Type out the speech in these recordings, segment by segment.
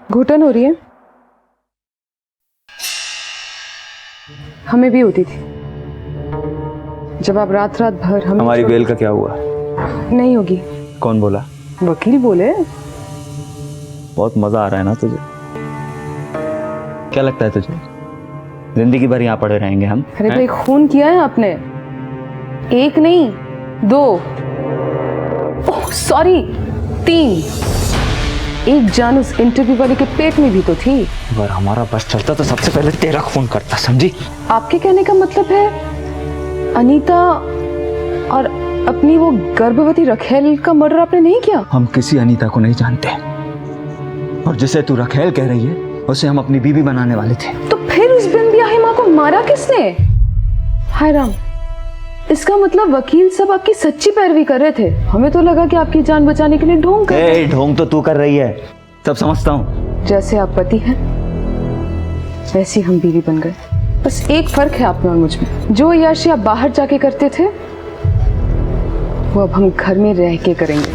घुटन हो रही है? हमें भी होती थी जब आप रात रात भर हमें। हमारी बेल का क्या हुआ? नहीं होगी। कौन बोला? वकील बोले। बहुत मजा आ रहा है ना तुझे? क्या लगता है तुझे जिंदगी भर यहाँ पड़े रहेंगे हम? अरे भाई, खून किया है आपने, एक नहीं 2, ओह सॉरी 3। एक जान उस इंटरव्यू वाले के पेट में भी तो थी। अगर हमारा बस चलता तो सबसे पहले तेरा खून करता, समझी? आपके कहने का मतलब है अनीता और अपनी वो गर्भवती रखेल का मर्डर आपने नहीं किया? हम किसी अनीता को नहीं जानते, और जिसे तू रखेल कह रही है उसे हम अपनी बीवी बनाने वाले थे। तो फिर उस बिन ब्याही माँ को मारा किसने? हाय राम, इसका मतलब वकील साहब आपकी सच्ची पैरवी कर रहे थे। हमें तो लगा कि आपकी जान बचाने के लिए ढोंग कर रहे हैं। ढोंग तो तू कर रही है, सब समझता हूँ। जैसे आप पति हैं वैसे हम बीवी बन गए। बस एक फर्क है आप में और मुझ में, जो याशी आप बाहर जाके करते थे वो अब हम घर में रह के करेंगे।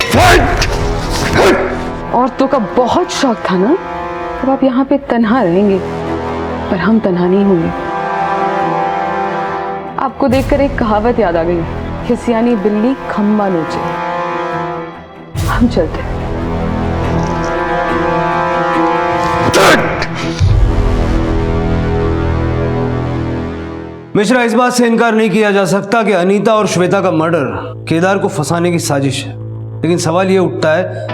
औरतों का बहुत शौक था ना, अब आप यहाँ पे तन्हा रहेंगे, पर हम तन्हा नहीं होंगे। आपको देखकर एक कहावत याद आ गई, खिसियानी बिल्ली खम्बा नोचे। हम चलते हैं। मिश्रा, इस बात से इनकार नहीं किया जा सकता कि अनीता और श्वेता का मर्डर केदार को फंसाने की साजिश है, लेकिन सवाल यह उठता है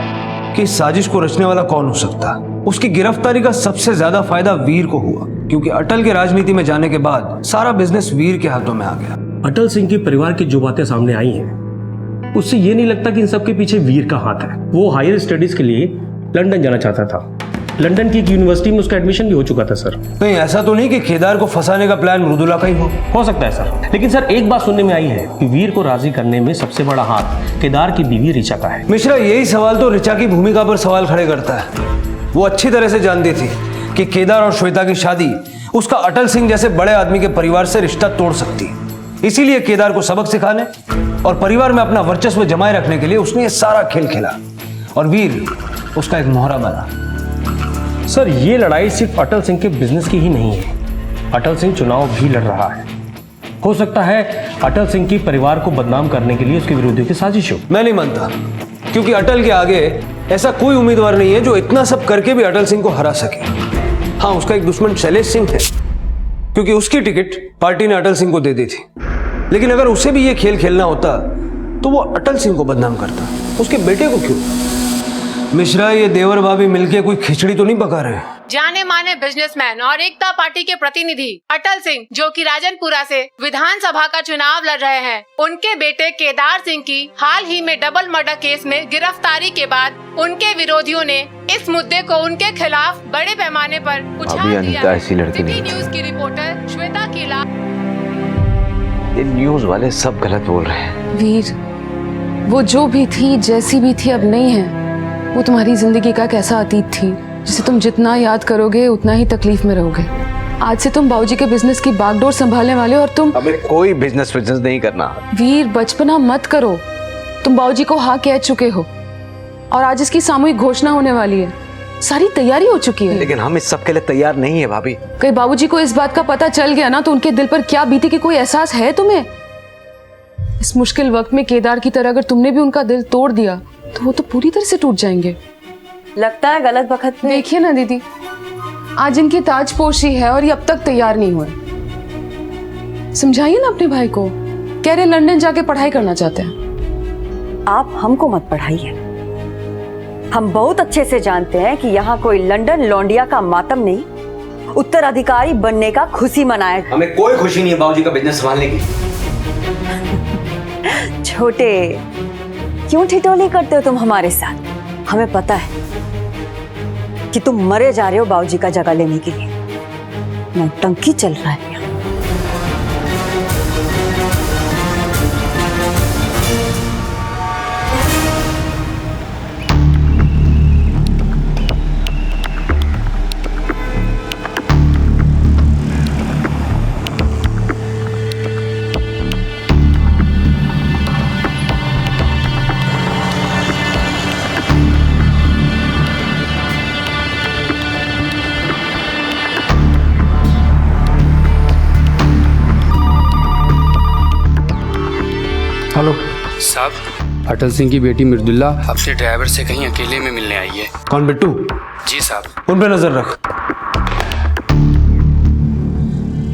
कि इस साजिश को रचने वाला कौन हो सकता है। उसकी गिरफ्तारी का सबसे ज्यादा फायदा वीर को हुआ, क्योंकि अटल के राजनीति में जाने के बाद सारा बिजनेस वीर के हाथों में आ गया। अटल सिंह के परिवार की जो बातें सामने आई हैं, उससे ये नहीं लगता कि इन सब के पीछे वीर का हाथ है। वो हायर स्टडीज के लिए लंदन जाना चाहता था। लंदन की एक यूनिवर्सिटी में उसका एडमिशन भी हो चुका था सर। नहीं, ऐसा तो नहीं कि केदार को फंसाने का प्लान मृदुला का ही हो सकता है सर, लेकिन सर एक बात सुनने में आई है कि वीर को राजी करने में सबसे बड़ा हाथ केदार की बीवी ऋचा का है। मिश्रा, यही सवाल तो ऋचा की भूमिका पर सवाल खड़े करता है। वो अच्छी तरह से जानती थी कि केदार और श्वेता की शादी उसका अटल सिंह जैसे बड़े आदमी के परिवार से रिश्ता तोड़ सकती है। इसीलिए केदार को सबक सिखाने और परिवार में अपना वर्चस्व जमाए रखने के लिए उसने ये सारा खेल खेला, और वीर उसका एक मोहरा बना। सर, ये लड़ाई सिर्फ अटल सिंह के बिजनेस की ही नहीं है, अटल सिंह चुनाव भी लड़ रहा है। हो सकता है अटल सिंह की परिवार को बदनाम करने के लिए उसके विरोधियों की साजिश हो। मैं नहीं मानता, क्योंकि अटल के आगे ऐसा कोई उम्मीदवार नहीं है जो इतना सब करके भी अटल सिंह को हरा सके। हाँ, उसका एक दुश्मन शैलेश सिंह है, क्योंकि उसकी टिकट पार्टी ने अटल सिंह को दे दी थी। लेकिन अगर उसे भी ये खेल खेलना होता तो वो अटल सिंह को बदनाम करता, उसके बेटे को क्यों? मिश्रा, ये देवर भाभी मिलके कोई खिचड़ी तो नहीं पका रहे? जाने माने बिजनेसमैन और एकता पार्टी के प्रतिनिधि अटल सिंह, जो कि राजनपुरा से विधानसभा का चुनाव लड़ रहे हैं, उनके बेटे केदार सिंह की हाल ही में डबल मर्डर केस में गिरफ्तारी के बाद उनके विरोधियों ने इस मुद्दे को उनके खिलाफ बड़े पैमाने पर उछाल दिया है। सिटी न्यूज की रिपोर्टर श्वेता कीला। ये न्यूज वाले सब गलत बोल रहे हैं। वीर, वो जो भी थी, जैसी भी थी, अब नहीं है। वो तुम्हारी जिंदगी का एक ऐसा अतीत थी जिसे तुम जितना याद करोगे उतना ही तकलीफ में रहोगे। आज से तुम बाबूजी के बिजनेस की बागडोर संभालने वाले हो, और तुम हमें कोई बिजनेस नहीं करना। वीर, बचपना मत करो। तुम बाबूजी को हाँ कह चुके हो, और आज इसकी सामूहिक घोषणा होने वाली है। सारी तैयारी हो चुकी है। लेकिन हम इस सब के लिए तैयार नहीं है भाभी। कहीं बाबूजी को इस बात का पता चल गया ना, तो उनके दिल पर क्या बीती कि कोई एहसास है तुम्हें? इस मुश्किल वक्त में केदार की तरह अगर तुमने भी उनका दिल तोड़ दिया तो वो तो पूरी तरह से टूट जाएंगे। लगता है गलत वक्त में। देखिए ना दीदी, आज इनकी ताजपोशी है और ये अब तक तैयार नहीं हुए। समझाइए ना अपने भाई को, कह रहे लंदन जाके पढ़ाई करना चाहते हैं। आप हमको मत पढ़ाइए, हम बहुत अच्छे से जानते हैं कि यहाँ कोई लंदन लौंडिया का मातम नहीं, उत्तराधिकारी बनने का खुशी मनाए। हमें कोई खुशी नहीं है बाबूजी का बिजनेस संभालने की। छोटे, क्यों ठिठोली करते हो तुम हमारे साथ? हमें पता है कि तुम मरे जा रहे हो बाबूजी का जगह लेने के लिए। नौटंकी चल रहा है। हेलो साहब, अटल सिंह की बेटी मृदुला अपने ड्राइवर से कहीं अकेले में मिलने आई है। कौन, बिट्टू? जी साहब। उन पे नजर रख।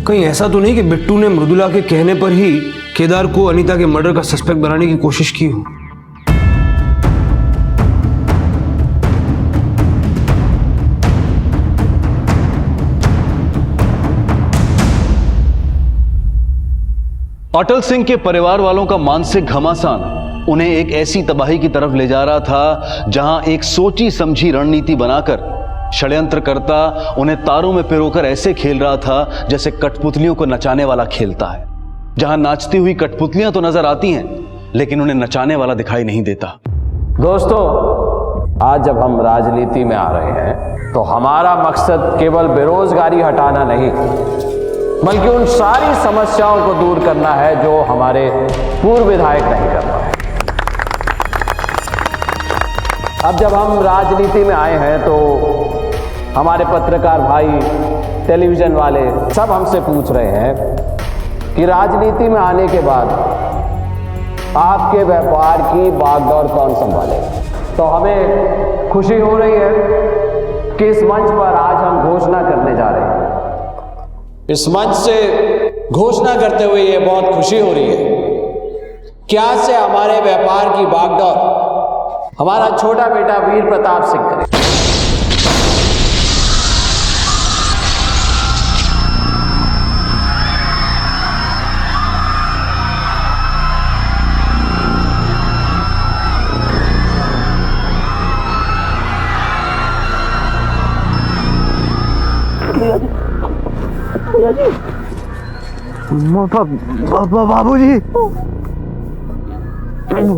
कहीं ऐसा तो नहीं कि बिट्टू ने मृदुला के कहने पर ही केदार को अनीता के मर्डर का सस्पेक्ट बनाने की कोशिश की हो? अटल सिंह के परिवार वालों का मानसिक घमासान उन्हें एक ऐसी तबाही की तरफ ले जा रहा था जहां एक सोची समझी रणनीति बनाकर षड्यंत्रकर्ता उन्हें तारों में पिरोकर ऐसे खेल रहा था जैसे कठपुतलियों को नचाने वाला खेलता है, जहां नाचती हुई कठपुतलियां तो नजर आती हैं लेकिन उन्हें नचाने वाला दिखाई नहीं देता। दोस्तों, आज जब हम राजनीति में आ रहे हैं तो हमारा मकसद केवल बेरोजगारी हटाना नहीं बल्कि उन सारी समस्याओं को दूर करना है जो हमारे पूर्व विधायक नहीं कर पाए। अब जब हम राजनीति में आए हैं तो हमारे पत्रकार भाई, टेलीविजन वाले सब हमसे पूछ रहे हैं कि राजनीति में आने के बाद आपके व्यापार की बागडोर कौन संभालेगा। तो हमें खुशी हो रही है कि इस मंच पर आज हम घोषणा करने जा रहे हैं। इस मंच से घोषणा करते हुए ये बहुत खुशी हो रही है कि आज से हमारे व्यापार की बागडोर हमारा छोटा बेटा वीर प्रताप सिंह करे। बाबूजी,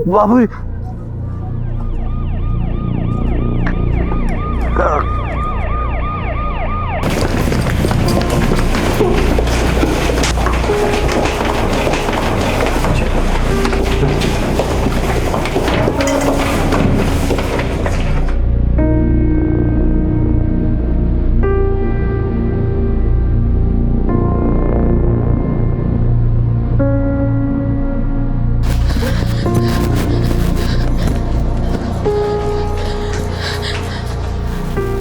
बाबूजी,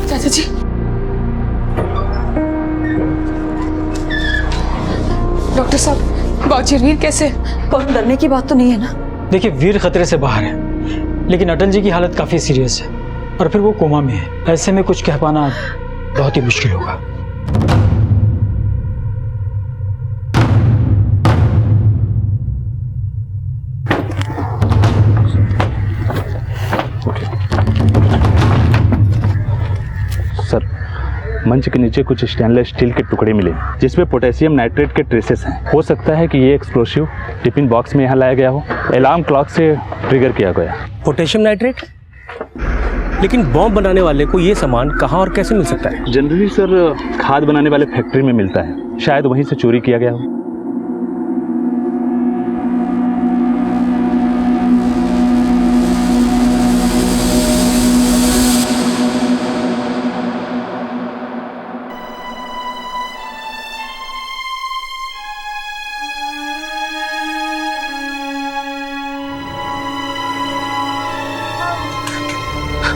चाचा जी, डॉक्टर साहब, बाबूजी वीर कैसे? बहुत डरने की बात तो नहीं है ना? देखिए, वीर खतरे से बाहर है लेकिन अटल जी की हालत काफी सीरियस है और फिर वो कोमा में है। ऐसे में कुछ कह पाना बहुत ही मुश्किल होगा। सर, मंच के नीचे कुछ स्टेनलेस स्टील के टुकड़े मिले जिसमें पोटेशियम नाइट्रेट के ट्रेसेस हैं। हो सकता है कि ये एक्सप्लोसिव टिफिन बॉक्स में यहाँ लाया गया हो, अलार्म क्लॉक से ट्रिगर किया गया। Potassium nitrate? लेकिन बॉम्ब बनाने वाले को ये सामान कहाँ और कैसे मिल सकता है? जनरली सर, खाद बनाने वाले फैक्ट्री में मिलता है, शायद वहीं से चोरी किया गया हो।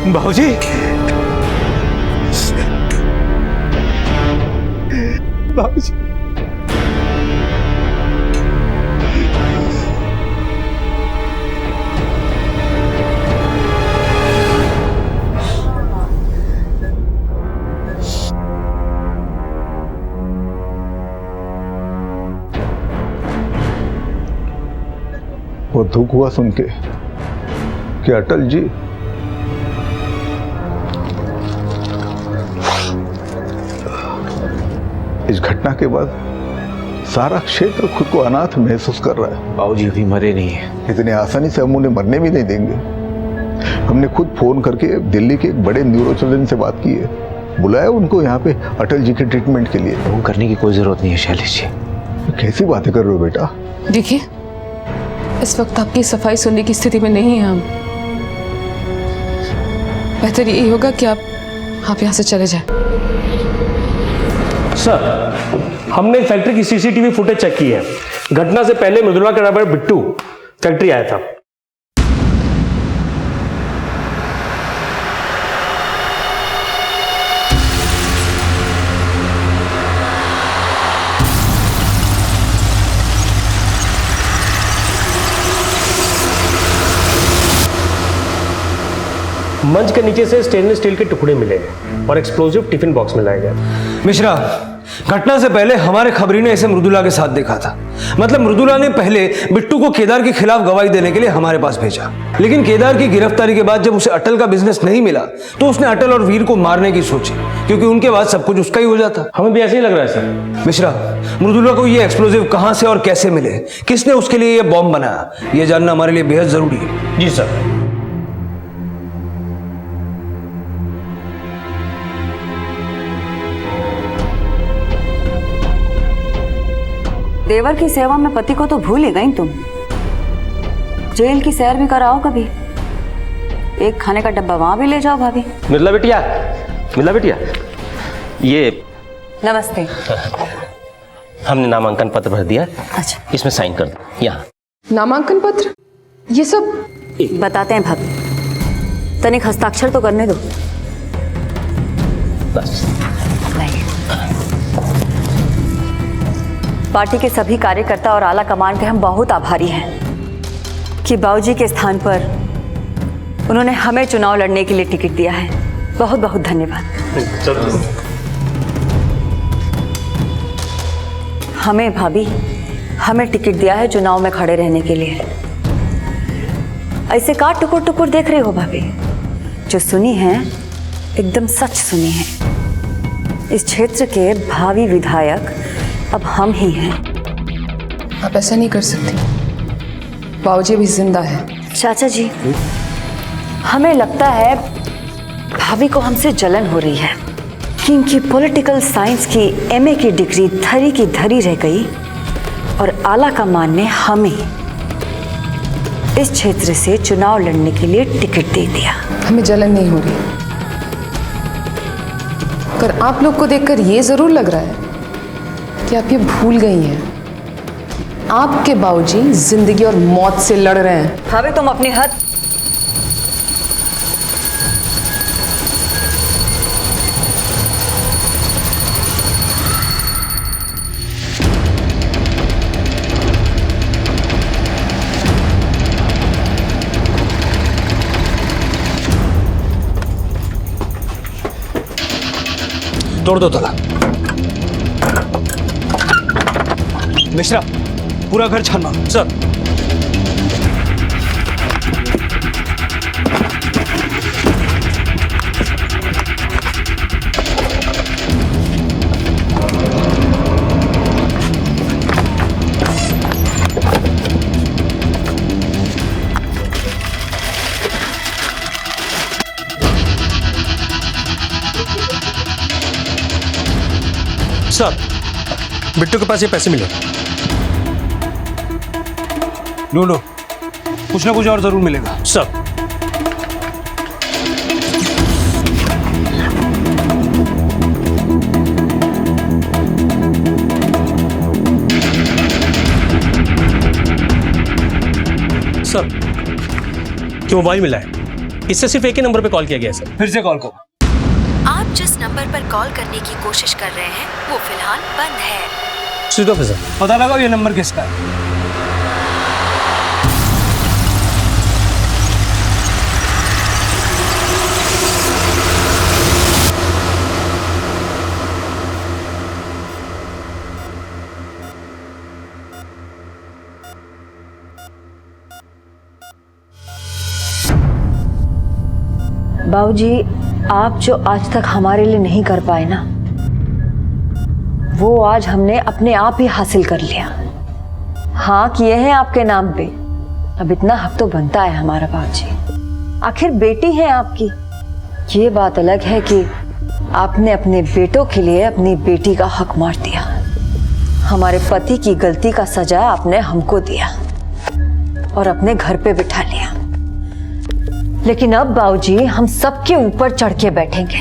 बाबूजी, बाबूजी, वो दुख हुआ सुन के कि अटल जी इस घटना के बाद सारा क्षेत्र खुद को अनाथ महसूस कर रहा है। बाबूजी अभी मरे नहीं है। इतनी आसानी से हम उन्हें मरने भी नहीं देंगे। हमने खुद फोन करके दिल्ली के एक बड़े न्यूरोसर्जन से बात की है, बुलाया उनको यहाँ पे अटल जी के ट्रीटमेंट के लिए। फोन करने की कोई जरूरत नहीं है शैलेश जी। कैसी बातें कर रहे हो बेटा? देखिए, इस वक्त आपकी सफाई सुनने की स्थिति में नहीं है हम। बेहतर यही होगा कि आप यहाँ से चले जाएं। सर, हमने फैक्ट्री की सीसीटीवी फुटेज चेक की है। घटना से पहले मृदुला का ड्राइवर बिट्टू फैक्ट्री आया था। मंच के नीचे से स्टेनलेस स्टील के टुकड़े मिले और एक्सप्लोजिव टिफिन बॉक्स में लाया गया। मिश्रा, घटना से पहले हमारे खबरी ने इसे मृदुला के साथ देखा था। मतलब मृदुला ने पहले बिट्टू को केदार के खिलाफ गवाही देने के लिए हमारे पास भेजा, लेकिन केदार की गिरफ्तारी के बाद जब उसे अटल का बिजनेस नहीं मिला तो उसने अटल और वीर को मारने की सोची, क्योंकि उनके बाद सब कुछ उसका ही हो जाता। हमें भी ऐसे ही लग रहा है सर। मिश्रा, मृदुला को ये एक्सप्लोजिव कहां से और कैसे मिले, किसने उसके लिए ये बॉम्ब बनाया, ये जानना हमारे लिए बेहद जरूरी है। जी सर। देवर की सेवा में पति को तो भूल ही गई तुम। जेल की सैर भी कराओ कभी, एक खाने का डब्बा वहां भी ले जाओ भाभी। मिर्ला बिटिया, ये नमस्ते। हमने नामांकन पत्र भर दिया। अच्छा, इसमें साइन कर दो। यहाँ नामांकन पत्र, ये सब बताते हैं भाभी, तनिक हस्ताक्षर तो करने दो। बस। पार्टी के सभी कार्यकर्ता और आला कमान के हम बहुत आभारी हैं कि बाबूजी के स्थान पर उन्होंने हमें चुनाव लड़ने के लिए टिकट दिया है। बहुत बहुत धन्यवाद। हमें भाभी, हमें टिकट दिया है चुनाव में खड़े रहने के लिए। ऐसे का टुकुर टुकुर देख रहे हो भाभी? जो सुनी है एकदम सच सुनी है। इस क्षेत्र के भावी विधायक अब हम ही हैं। आप ऐसा नहीं कर सकती, बाबूजी भी जिंदा है। चाचा जी, हमें लगता है भाभी को हमसे जलन हो रही है कि इनकी पॉलिटिकल साइंस की एमए की डिग्री धरी की धरी रह गई और आला कमान ने हमें इस क्षेत्र से चुनाव लड़ने के लिए टिकट दे दिया। हमें जलन नहीं हो रही, पर आप लोग को देखकर ये जरूर लग रहा है कि आप ये भूल गई हैं, आपके बाबूजी जिंदगी और मौत से लड़ रहे हैं। भाभी तुम अपनी हद। तोड़ दो ताला। मिश्रा, पूरा घर छानना। सर। सर, बिट्टू के पास ये पैसे मिले। ढूंढो, कुछ ना कुछ और जरूर मिलेगा। सर। सर, जो मोबाइल मिला है इससे सिर्फ एक ही नंबर पे कॉल किया गया है सर। फिर से कॉल करो। आप जिस नंबर पर कॉल करने की कोशिश कर रहे हैं वो फिलहाल बंद है। स्विच ऑफ है सर। पता लगाओ ये नंबर किसका है। बाबूजी, आप जो आज तक हमारे लिए नहीं कर पाए ना, वो आज हमने अपने आप ही हासिल कर लिया। हाँ, किए हैं आपके नाम पे। अब इतना हक तो बनता है हमारा बाबूजी। आखिर बेटी है आपकी। ये बात अलग है कि आपने अपने बेटों के लिए अपनी बेटी का हक मार दिया। हमारे पति की गलती का सजा आपने हमको दिया और अपने घर पे बिठा लिया। लेकिन अब बाबूजी हम सबके ऊपर चढ़ के बैठेंगे।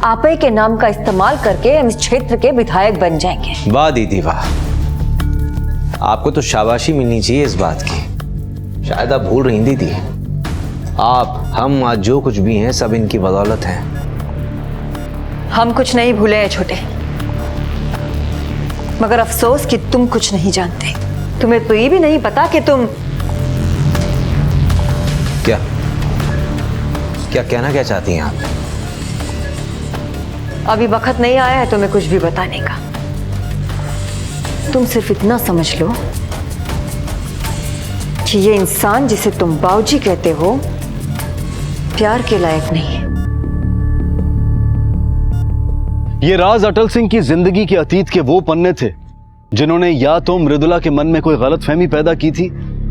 आप ही के नाम का इस्तेमाल करके हम इस क्षेत्र के विधायक बन जाएंगे। वाह दीदी वाह, आपको तो शाबाशी मिलनी चाहिए इस बात की। शायद आप भूल रही दीदी, आप हम आज जो कुछ भी हैं सब इनकी बदौलत है। हम कुछ नहीं भूले हैं छोटे, मगर अफसोस कि तुम कुछ नहीं जानते। तुम्हें तो ये भी नहीं पता कि तुम क्या क्या कहना क्या चाहती हैं आप? अभी वक्त नहीं आया है तुम्हें कुछ भी बताने का। तुम सिर्फ इतना समझ लो कि ये इंसान जिसे तुम बाबूजी कहते हो प्यार के लायक नहीं है। ये राज अटल सिंह की जिंदगी के अतीत के वो पन्ने थे जिन्होंने या तो मृदुला के मन में कोई गलतफहमी पैदा की थी,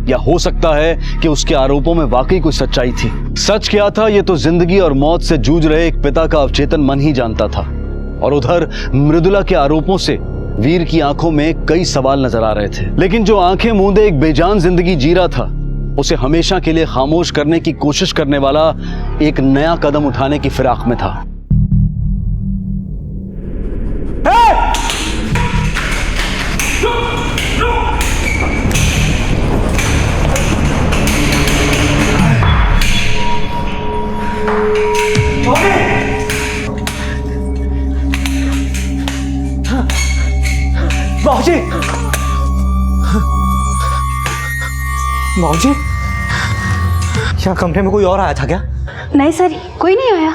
या हो सकता है कि उसके आरोपों में वाकई कोई सच्चाई थी। सच क्या था ये तो जिंदगी और मौत से जूझ रहे एक पिता का अवचेतन मन ही जानता था। और उधर मृदुला के आरोपों से वीर की आंखों में कई सवाल नजर आ रहे थे, लेकिन जो आंखें मूंदे एक बेजान जिंदगी जी रहा था उसे हमेशा के लिए खामोश करने की कोशिश करने वाला एक नया कदम उठाने की फिराक में था। बाबूजी, बाबूजी, यहाँ कमरे में कोई और आया था क्या? नहीं सर, कोई नहीं आया।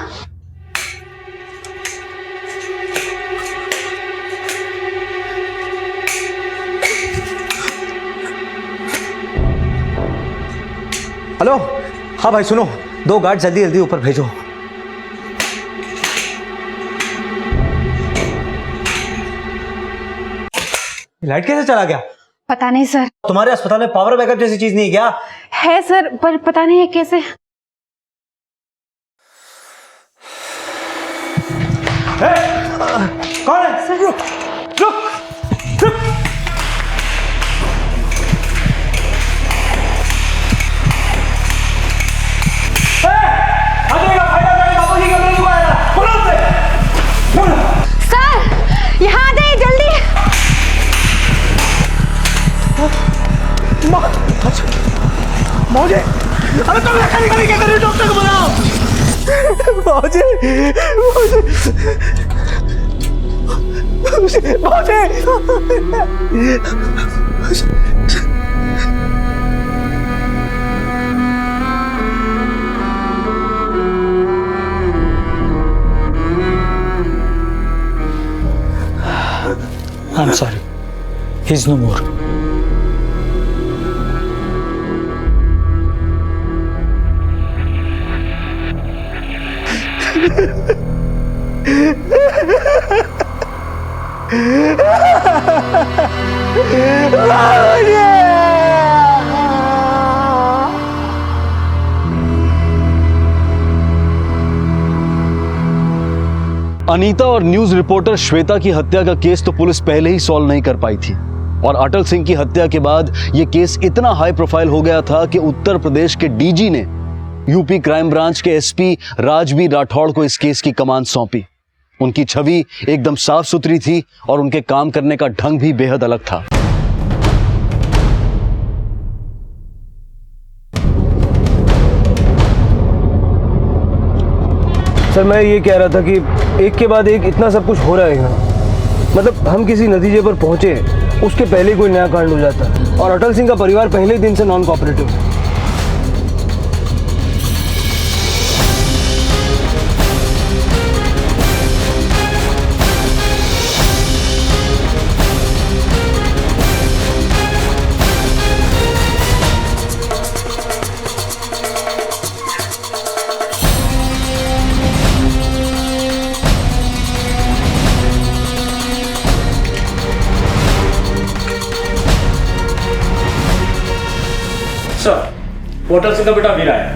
हेलो, हाँ भाई सुनो, 2 गार्ड जल्दी जल्दी ऊपर भेजो। लाइट कैसे चला गया? पता नहीं सर। तुम्हारे अस्पताल में पावर बैकअप जैसी चीज नहीं है क्या? है सर, पर पता नहीं है कैसे। कौन है? सर रुक रुक रुक। सर यहाँ आ जाइए जल्दी। मौजे, अरे तुम क्या कर रहे हो? डॉक्टर को बुलाओ। मौजे, मौजे, I'm sorry. He's no more. Anita और न्यूज रिपोर्टर श्वेता की हत्या का केस तो पुलिस पहले ही सॉल्व नहीं कर पाई थी, और अटल सिंह की हत्या के बाद यह केस इतना हाई प्रोफाइल हो गया था कि उत्तर प्रदेश के डीजी ने यूपी क्राइम ब्रांच के एसपी राजबीर राठौड़ को इस केस की कमान सौंपी। उनकी छवि एकदम साफ सुथरी थी और उनके काम करने का ढंग भी बेहद अलग था। सर मैं ये कह रहा था कि एक के बाद एक इतना सब कुछ हो रहा है यहाँ, मतलब हम किसी नतीजे पर पहुंचे उसके पहले कोई नया कांड हो जाता है, और अटल सिंह का परिवार पहले ही दिन से नॉन कोऑपरेटिव है। सर, होटल सिंह का बेटा वीरा है।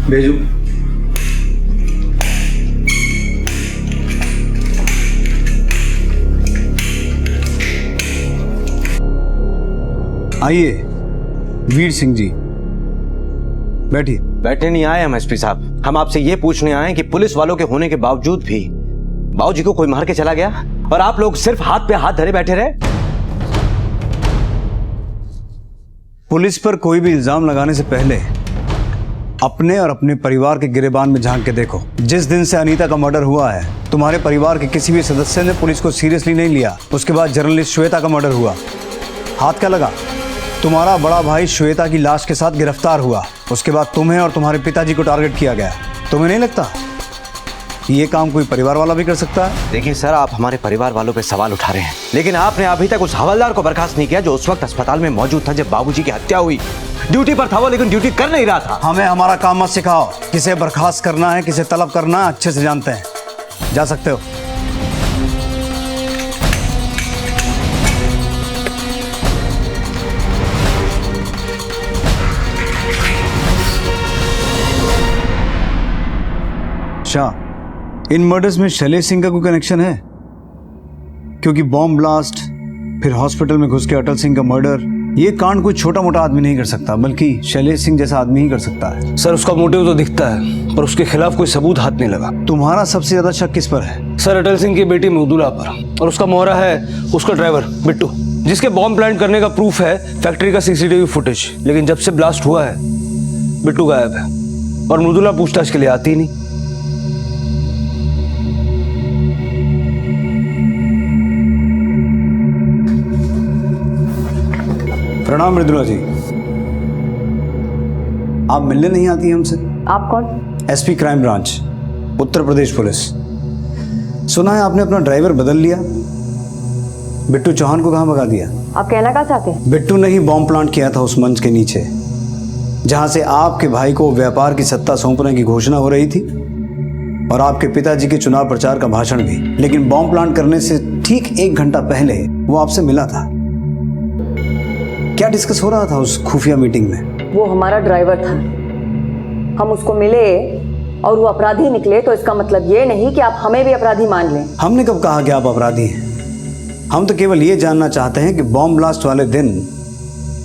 भेजू। आइए वीर सिंह जी, बैठिए। बैठे नहीं आए हम एसपी साहब, हम आपसे ये पूछने आए कि पुलिस वालों के होने के बावजूद भी बाबूजी को कोई मार के चला गया और आप लोग सिर्फ हाथ पे हाथ धरे बैठे रहे। पुलिस पर कोई भी इल्जाम लगाने से पहले अपने और अपने परिवार के गिरेबान में झांक के देखो। जिस दिन से अनीता का मर्डर हुआ है, तुम्हारे परिवार के किसी भी सदस्य ने पुलिस को सीरियसली नहीं लिया। उसके बाद जर्नलिस्ट श्वेता का मर्डर हुआ, हाथ क्या लगा? तुम्हारा बड़ा भाई श्वेता की लाश के साथ गिरफ्तार हुआ। उसके बाद तुम्हें और तुम्हारे पिताजी को टारगेट किया गया। तुम्हें नहीं लगता ये काम कोई परिवार वाला भी कर सकता है? देखिए सर, आप हमारे परिवार वालों पे सवाल उठा रहे हैं, लेकिन आपने अभी तक उस हवलदार को बर्खास्त नहीं किया जो उस वक्त अस्पताल में मौजूद था जब बाबूजी की हत्या हुई। ड्यूटी पर था वो, लेकिन ड्यूटी कर नहीं रहा था। हमें हमारा काम मत सिखाओ। किसे बर्खास्त करना है, किसे तलब करना है, अच्छे से जानते हैं। जा सकते हो। शाह, इन मर्डर्स में शैलेश सिंह का कोई कनेक्शन है? क्योंकि बॉम्ब ब्लास्ट, फिर हॉस्पिटल में घुस के अटल सिंह का मर्डर, ये कांड कोई छोटा मोटा आदमी नहीं कर सकता, बल्कि शैलेश सिंह जैसा आदमी ही कर सकता है। सर, उसका मोटिव तो दिखता है, पर उसके खिलाफ कोई सबूत हाथ नहीं लगा। तुम्हारा सबसे ज्यादा शक किस पर है? सर, अटल सिंह की बेटी मृदुला पर, और उसका मोहरा है उसका ड्राइवर बिट्टू, जिसके बॉम्ब प्लांट करने का प्रूफ है फैक्ट्री का सीसीटीवी फुटेज। लेकिन जब से ब्लास्ट हुआ है, बिट्टू गायब है और मृदुला पूछताछ के लिए आती ही नहीं। प्रणाम मृदुला जी। आप मिलने नहीं आती हमसे? आप कौन? SP crime branch, Uttar Pradesh police. सुना है आपने अपना ड्राइवर बदल लिया। बिट्टू चौहान को कहाँ भगा दिया? आप कहना क्या चाहते हैं? बिट्टू ने ही बॉम्ब प्लांट किया था उस मंच के नीचे, जहां से आपके भाई को व्यापार की सत्ता सौंपने की घोषणा हो रही थी और आपके पिताजी के चुनाव प्रचार का भाषण भी। लेकिन बॉम्ब प्लांट करने से ठीक 1 घंटा पहले वो आपसे मिला था। क्या डिस्कस हो रहा था उस खुफिया मीटिंग में? वो हमारा ड्राइवर था, हम उसको मिले और वो अपराधी निकले, तो इसका मतलब ये नहीं कि आप हमें भी अपराधी मान लें। हमने कब कहा कि आप अपराधी हैं? हम तो केवल ये जानना चाहते हैं कि बॉम्ब ब्लास्ट वाले दिन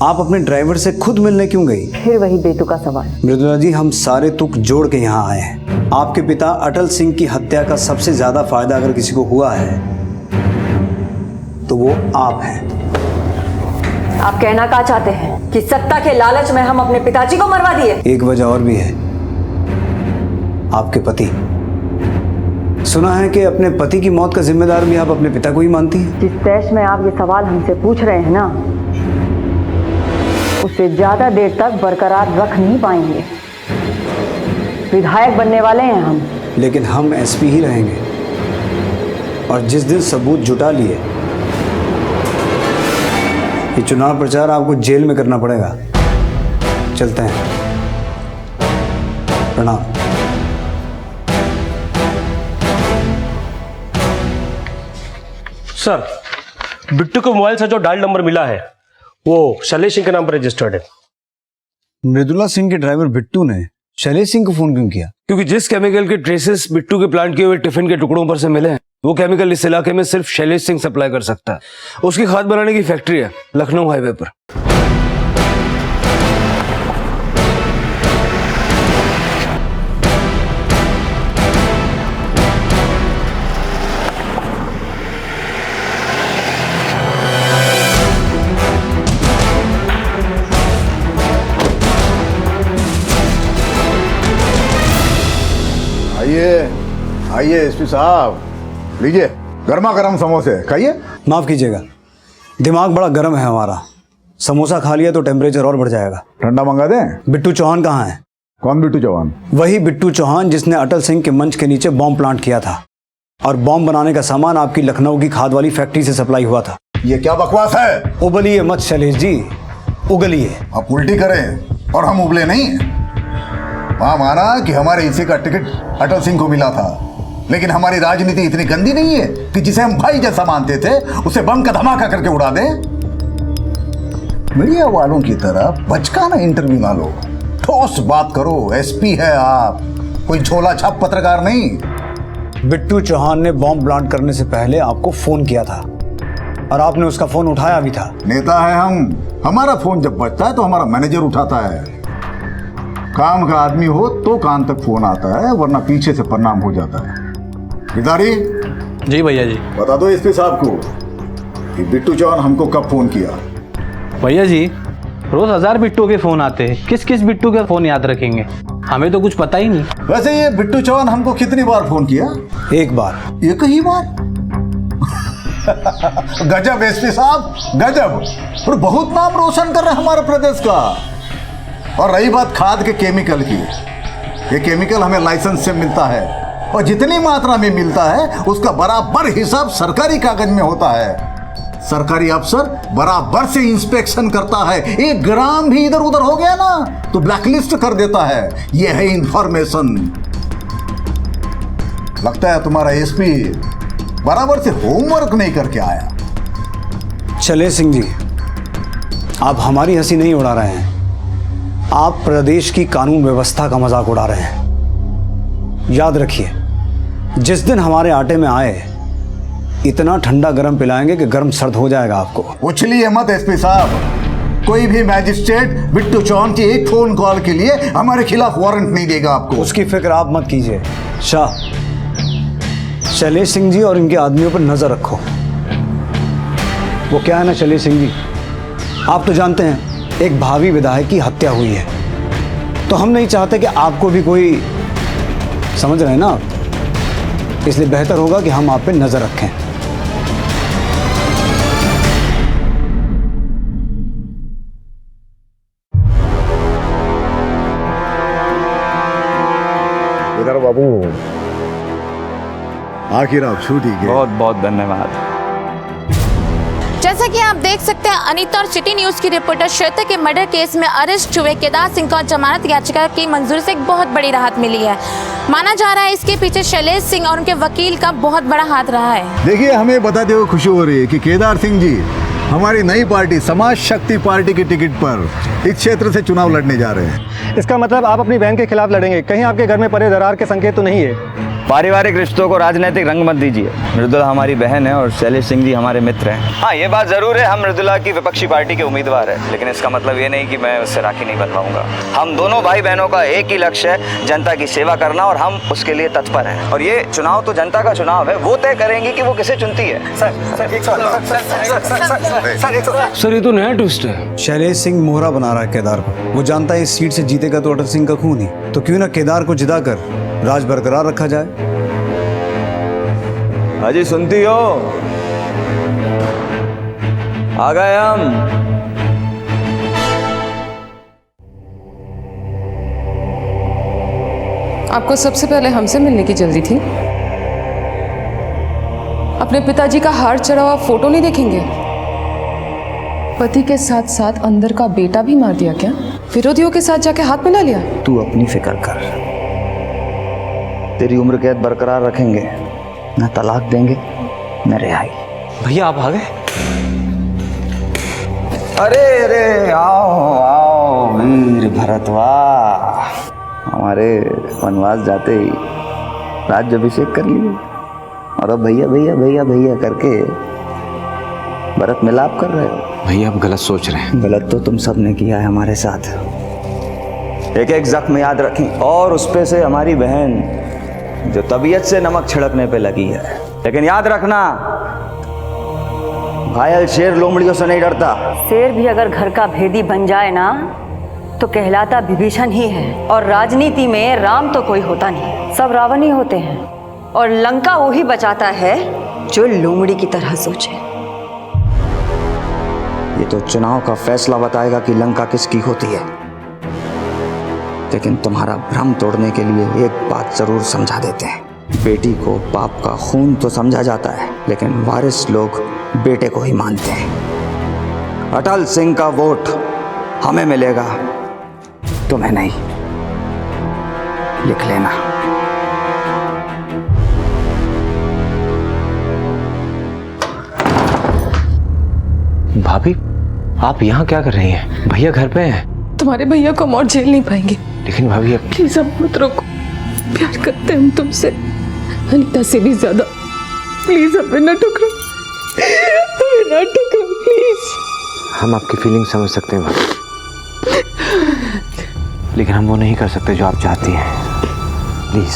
आप अपने ड्राइवर से खुद मिलने क्यों गई? फिर वही बेतुका सवाल। मृदुला जी, हम सारे तुक जोड़ के यहाँ आए हैं। आपके पिता अटल सिंह की हत्या का सबसे ज्यादा फायदा अगर किसी को हुआ है तो वो आप हैं। आप कहना क्या चाहते हैं कि सत्ता के लालच में हम अपने पिताजी को मरवा दिए? एक वजह और भी है, आपके पति। सुना है कि अपने पति की मौत का जिम्मेदार भी आप अपने पिता को ही मानती हैं। जिस तैश में आप ये सवाल हमसे पूछ रहे हैं ना, उसे ज्यादा देर तक बरकरार रख नहीं पाएंगे। विधायक बनने वाले हैं हम। लेकिन हम एसपी ही रहेंगे, और जिस दिन सबूत जुटा लिए, ये चुनाव प्रचार आपको जेल में करना पड़ेगा। चलते हैं। प्रणाम। सर, बिट्टू के मोबाइल से जो डायल नंबर मिला है वो शैलेश सिंह के नाम पर रजिस्टर्ड है। मृदुला सिंह के ड्राइवर बिट्टू ने शैलेश सिंह को फोन क्यों किया? क्योंकि जिस केमिकल के ट्रेसेस बिट्टू के प्लांट किए हुए टिफिन के टुकड़ों पर से मिले हैं, वो केमिकल इस इलाके में सिर्फ शैलेश सिंह सप्लाई कर सकता है। उसकी खाद बनाने की फैक्ट्री है लखनऊ हाईवे पर। आइए एसपी साहब, लीजिए गर्मा गर्म समोसे खाइए। माफ कीजिएगा, दिमाग बड़ा गर्म है हमारा। समोसा खा लिया तो टेम्परेचर और बढ़ जाएगा। ठंडा मंगा दें? बिट्टू चौहान कहाँ है? कौन बिट्टू चौहान? वही बिट्टू चौहान जिसने अटल सिंह के मंच के नीचे बॉम्ब प्लांट किया था, और बॉम्ब बनाने का सामान आपकी लखनऊ की खाद वाली फैक्ट्री से सप्लाई हुआ था। ये क्या बकवास है? उबलिए मत शैलेश जी, उगलिए। आप उल्टी करें और हम उबले नहीं। वहां माना कि हमारे हिस्से का टिकट अटल सिंह को मिला था, लेकिन हमारी राजनीति इतनी गंदी नहीं है कि जिसे हम भाई जैसा मानते थे उसे बम का धमाका करके उड़ा दें। मीडिया वालों की तरह बचकाना इंटरव्यू ना लो, ठोस बात करो। एसपी है आप, कोई झोला छाप पत्रकार नहीं। बिट्टू चौहान ने बॉम्ब प्लांट करने से पहले आपको फोन किया था और आपने उसका फोन उठाया भी था। नेता है हम, हमारा फोन जब बजता है तो हमारा मैनेजर उठाता है। काम का आदमी हो तो कान तक फोन आता है, वरना पीछे से प्रणाम हो जाता है। गिरधारी जी भैया जी, बता दो एसपी साहब को कि बिट्टू चौहान हमको कब फोन किया। भैया जी, रोज 1000 बिट्टू के फोन आते हैं, किस किस बिट्टू का फोन याद रखेंगे? हमें तो कुछ पता ही नहीं। वैसे ये बिट्टू चौहान हमको कितनी बार फोन किया? एक बार। एक ही बार? गजब एसपी साहब, गजब। और बहुत नाम रोशन कर रहे हैं हमारे प्रदेश का। और रही बात खाद के केमिकल की, ये केमिकल हमें लाइसेंस से मिलता है और जितनी मात्रा में मिलता है उसका बराबर हिसाब सरकारी कागज में होता है। सरकारी अफसर बराबर से इंस्पेक्शन करता है, 1 ग्राम भी इधर उधर हो गया ना तो ब्लैकलिस्ट कर देता है। यह है इंफॉर्मेशन। लगता है तुम्हारा एसपी बराबर से होमवर्क नहीं करके आया। चले सिंह जी, आप हमारी हंसी नहीं उड़ा रहे हैं, आप प्रदेश की कानून व्यवस्था का मजाक उड़ा रहे हैं। याद रखिए, जिस दिन हमारे आटे में आए इतना ठंडा गरम पिलाएंगे कि गरम सर्द हो जाएगा आपको। उछलिए मत एसपी साहब, कोई भी मैजिस्ट्रेट बिट्टू चौहान की एक फोन कॉल के लिए हमारे खिलाफ वारंट नहीं देगा आपको। उसकी फिक्र आप मत कीजिए। शाह, शैलेश सिंह जी और इनके आदमियों पर नजर रखो। वो क्या है ना शैलेश सिंह जी, आप तो जानते हैं एक भावी विधायक की हत्या हुई है, तो हम नहीं चाहते कि आपको भी कोई, समझ रहे हैं ना आप, इसलिए बेहतर होगा कि हम आप पे नजर रखें। इधर बाबू, आखिर आप छूट ही गए। बहुत बहुत धन्यवाद। जैसा कि आप देख सकते हैं, अनीता और सिटी न्यूज की रिपोर्टर श्वेता के मर्डर केस में अरेस्ट हुए केदार सिंह को जमानत याचिका की मंजूरी से एक बहुत बड़ी राहत मिली है। माना जा रहा है इसके पीछे शैलेश सिंह और उनके वकील का बहुत बड़ा हाथ रहा है। देखिए, हमें बताते हुए खुशी हो रही है कि केदार सिंह जी हमारी नई पार्टी समाज शक्ति पार्टी की टिकट पर इस क्षेत्र से चुनाव लड़ने जा रहे हैं। इसका मतलब आप अपनी बहन के खिलाफ लड़ेंगे। कहीं आपके घर में पड़े दरार के संकेत तो नहीं है? पारिवारिक रिश्तों को राजनीतिक रंग मत दीजिए। मृदुला हमारी बहन है और शैलेश सिंह जी हमारे मित्र हैं। हाँ, ये बात जरूर है, हम मृदुला की विपक्षी पार्टी के उम्मीदवार है, लेकिन इसका मतलब ये नहीं कि मैं उससे राखी नहीं बन पाऊंगा। हम दोनों भाई बहनों का एक ही लक्ष्य है, जनता की सेवा करना, और हम उसके लिए तत्पर हैं। और ये चुनाव तो जनता का चुनाव है, वो तय करेंगे कि वो किसे चुनती है। सर, ये तो नया ट्विस्ट है। शैलेश सिंह मोहरा बना रहा है केदार को। वो जानता है इस सीट से जीतेगा तो अटल सिंह का खून ही, तो क्यों ना केदार को जिताकर राज बरकरार रखा जाए। हाजी सुनती हो, आ गए हम। आपको सबसे पहले हमसे मिलने की जल्दी थी? अपने पिताजी का हार चढ़ा हुआ फोटो नहीं देखेंगे? पति के साथ साथ अंदर का बेटा भी मार दिया क्या? विरोधियों के साथ जाके हाथ मिला लिया? तू अपनी फिक्र कर, तेरी उम्र कैद बरकरार रखेंगे, न तलाक देंगे न रिहाई। भैया आप आ गए? अरे अरे, आओ आओ वीर भरतवा, हमारे वनवास जाते ही राज्याभिषेक कर लिए और अब भैया भैया भैया भैया करके भरत मिलाप कर रहे हो। भैया आप गलत सोच रहे हैं। गलत तो तुम सब ने किया है हमारे साथ। एक एक जख्म याद रखें, और उस पे से हमारी बहन जो तबीयत से नमक छिड़कने पे लगी है। लेकिन याद रखना, घायल शेर लोमड़ियों से नहीं डरता। शेर भी अगर घर का भेदी बन जाए ना तो कहलाता विभीषण ही है। और राजनीति में राम तो कोई होता नहीं, सब रावण ही होते हैं। और लंका वो ही बचाता है जो लोमड़ी की तरह सोचे। ये तो चुनाव का फैसला बताएगा कि लंका किसकी होती है, लेकिन तुम्हारा भ्रम तोड़ने के लिए एक बात जरूर समझा देते हैं। बेटी को बाप का खून तो समझा जाता है, लेकिन वारिस लोग बेटे को ही मानते हैं। अटल सिंह का वोट हमें मिलेगा, तुम्हें नहीं। लिख लेना। भाभी, आप यहाँ क्या कर रही हैं? भैया घर पे हैं। तुम्हारे भैया को हम और झेल नहीं पाएंगे। लेकिन भाभी अब प्लीज अब मत रोको, प्यार करते हैं हम तुमसे, अनीता से भी ज्यादा। प्लीज हमें न ठुकराओ, हमें न ठुकराओ प्लीज। हम आपकी फीलिंग समझ सकते हैं भाभी, लेकिन हम वो नहीं कर सकते जो आप चाहती हैं। प्लीज।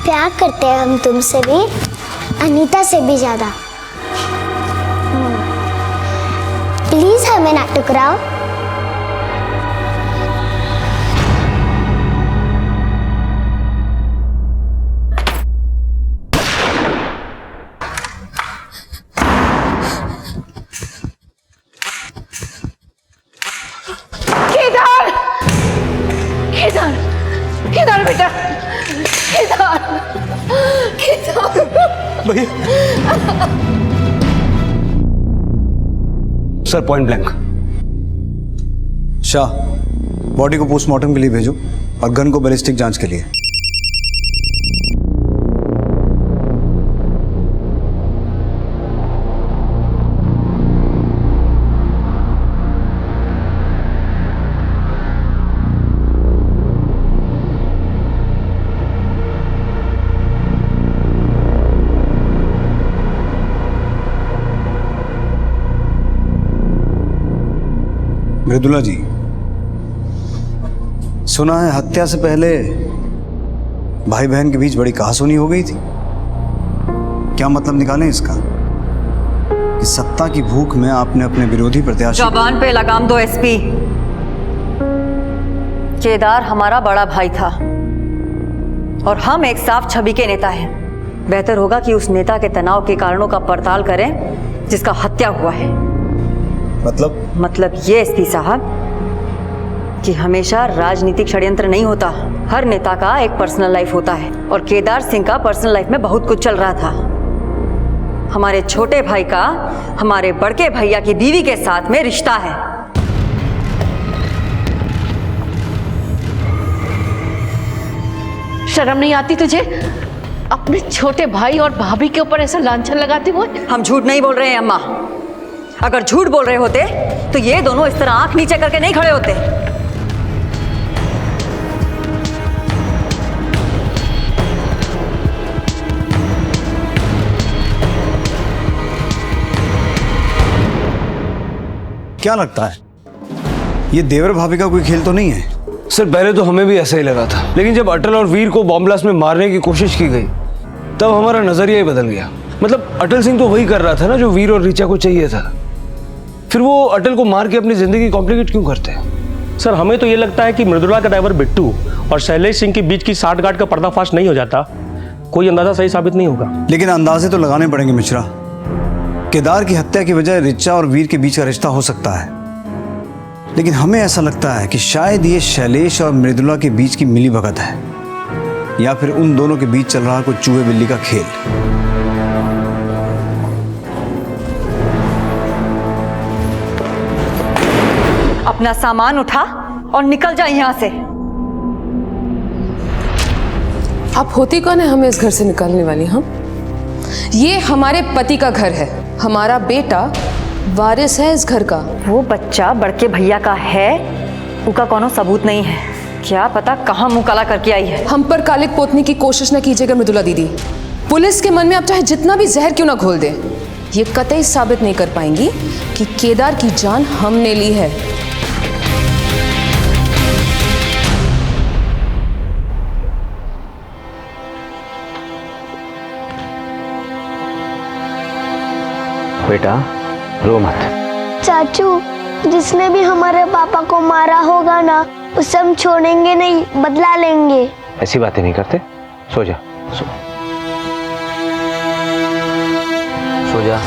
प्यार करते हैं हम तुमसे भी, अनीता से भी ज्यादा। हमें ना टकराओ। केदार, केदार, केदार बेटा, Kedar, Kedar. Sir point blank. Shah, body को पोस्टमार्टम के लिए भेजो और गन को बैलिस्टिक जांच के लिए। मृदुला जी, सुना है हत्या से पहले भाई बहन के बीच बड़ी कहासुनी हो गई थी। क्या मतलब निकालें इसका कि सत्ता की भूख में आपने अपने विरोधी प्रत्याशी। जबान पे लगाम दो एसपी। केदार हमारा बड़ा भाई था और हम एक साफ छवि के नेता हैं। बेहतर होगा कि उस नेता के तनाव के कारणों का पड़ताल करें जिसका हत्या हुआ है। मतलब ये एसपी साहब कि हमेशा राजनीतिक षड्यंत्र नहीं होता। हर नेता का एक पर्सनल लाइफ होता है और केदार सिंह का पर्सनल लाइफ में बहुत कुछ चल रहा था। हमारे छोटे भाई का हमारे बड़के भैया की बीवी के साथ में रिश्ता है। शर्म नहीं आती तुझे अपने छोटे भाई और भाभी के ऊपर ऐसा लांछन लगाते हुए? हम झूठ नहीं बोल रहे हैं अम्मा। अगर झूठ बोल रहे होते तो ये दोनों इस तरह आंख नीचे करके नहीं खड़े होते। क्या लगता है ये देवर भाभी का कोई खेल तो नहीं है? सर पहले तो हमें भी ऐसा ही लगा था, लेकिन जब अटल और वीर को बॉम्ब ब्लास्ट में मारने की कोशिश की गई तब हमारा नजरिया ही बदल गया। मतलब अटल सिंह तो वही कर रहा था ना जो वीर और ऋचा को चाहिए था। फिर वो अटल को मार के अपनी जिंदगी कॉम्प्लिकेट क्यों करते हैं? सर हमें तो ये लगता है कि मृदुला का ड्राइवर बिट्टू और शैलेश सिंह के बीच की साठगांठ का पर्दाफाश नहीं हो जाता, कोई अंदाजा सही साबित नहीं होगा। लेकिन अंदाजे तो लगाने पड़ेंगे मिश्रा। केदार की हत्या की वजह ऋचा और वीर के बीच का रिश्ता हो सकता है, लेकिन हमें ऐसा लगता है कि शायद ये शैलेश और मृदुला के बीच की मिलीभगत है, या फिर उन दोनों के बीच चल रहा कोई चूहे बिल्ली का खेल। अपना सामान उठा और निकल जा यहाँ से। आप होती कौन है हमें इस घर से निकालने वाली? हम ये हमारे पति का घर है, हमारा बेटा वारिस है इस घर का। वो बच्चा बड़के भैया का है, उसका कोनो सबूत नहीं है। क्या पता कहाँ मुंह काला करके आई है। हम पर कालिक पोतने की कोशिश न कीजिएगा मृदुला दीदी। पुलिस के मन में आप चाहे जितना भी जहर क्यों ना घोल दे, ये कतई साबित नहीं कर पाएंगी कि केदार की जान हमने ली है। बेटा रो मत। चाचू, जिसने भी हमारे पापा को मारा होगा ना, उसे हम छोड़ेंगे नहीं, बदला लेंगे। ऐसी बातें नहीं करते। सो जा, सो जा।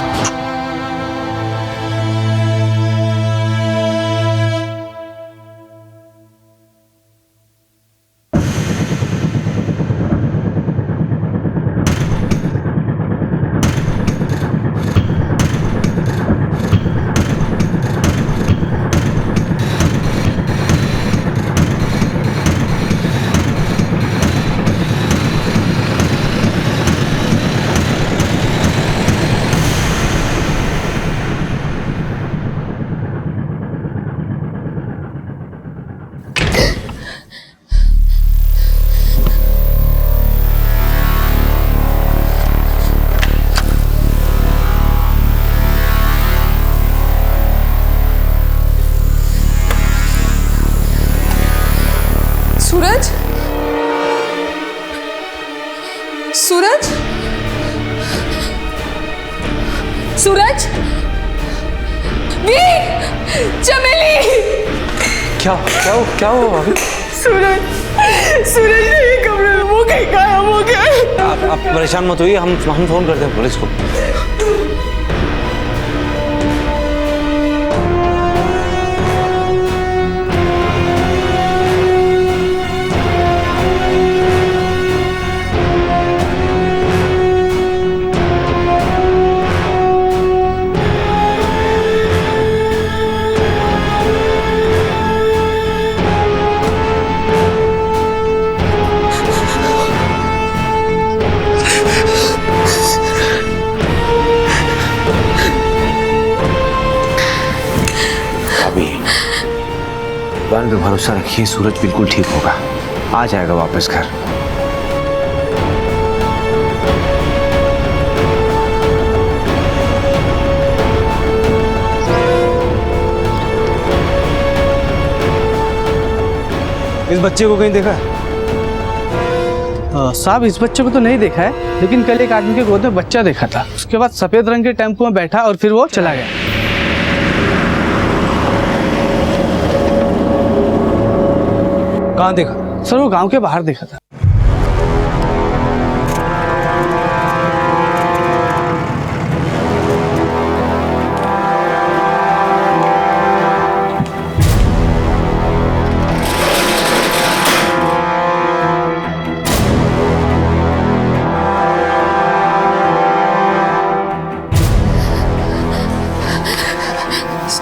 क्या हुआ भाभी? सूरज ने ये कमरे में वो कहीं गायब हो गया। आप परेशान मत होइए, हम फोन करते हैं पुलिस को। भगवान पे भरोसा रखिए, सूरज बिल्कुल ठीक होगा, आ जाएगा वापस घर। इस बच्चे को कहीं देखा है? साहब इस बच्चे को तो नहीं देखा है, लेकिन कल एक आदमी के गोद में बच्चा देखा था। उसके बाद सफेद रंग के टेम्पो में बैठा और फिर वो चला गया। कहाँ देखा? सर वो गांव के बाहर देखा था।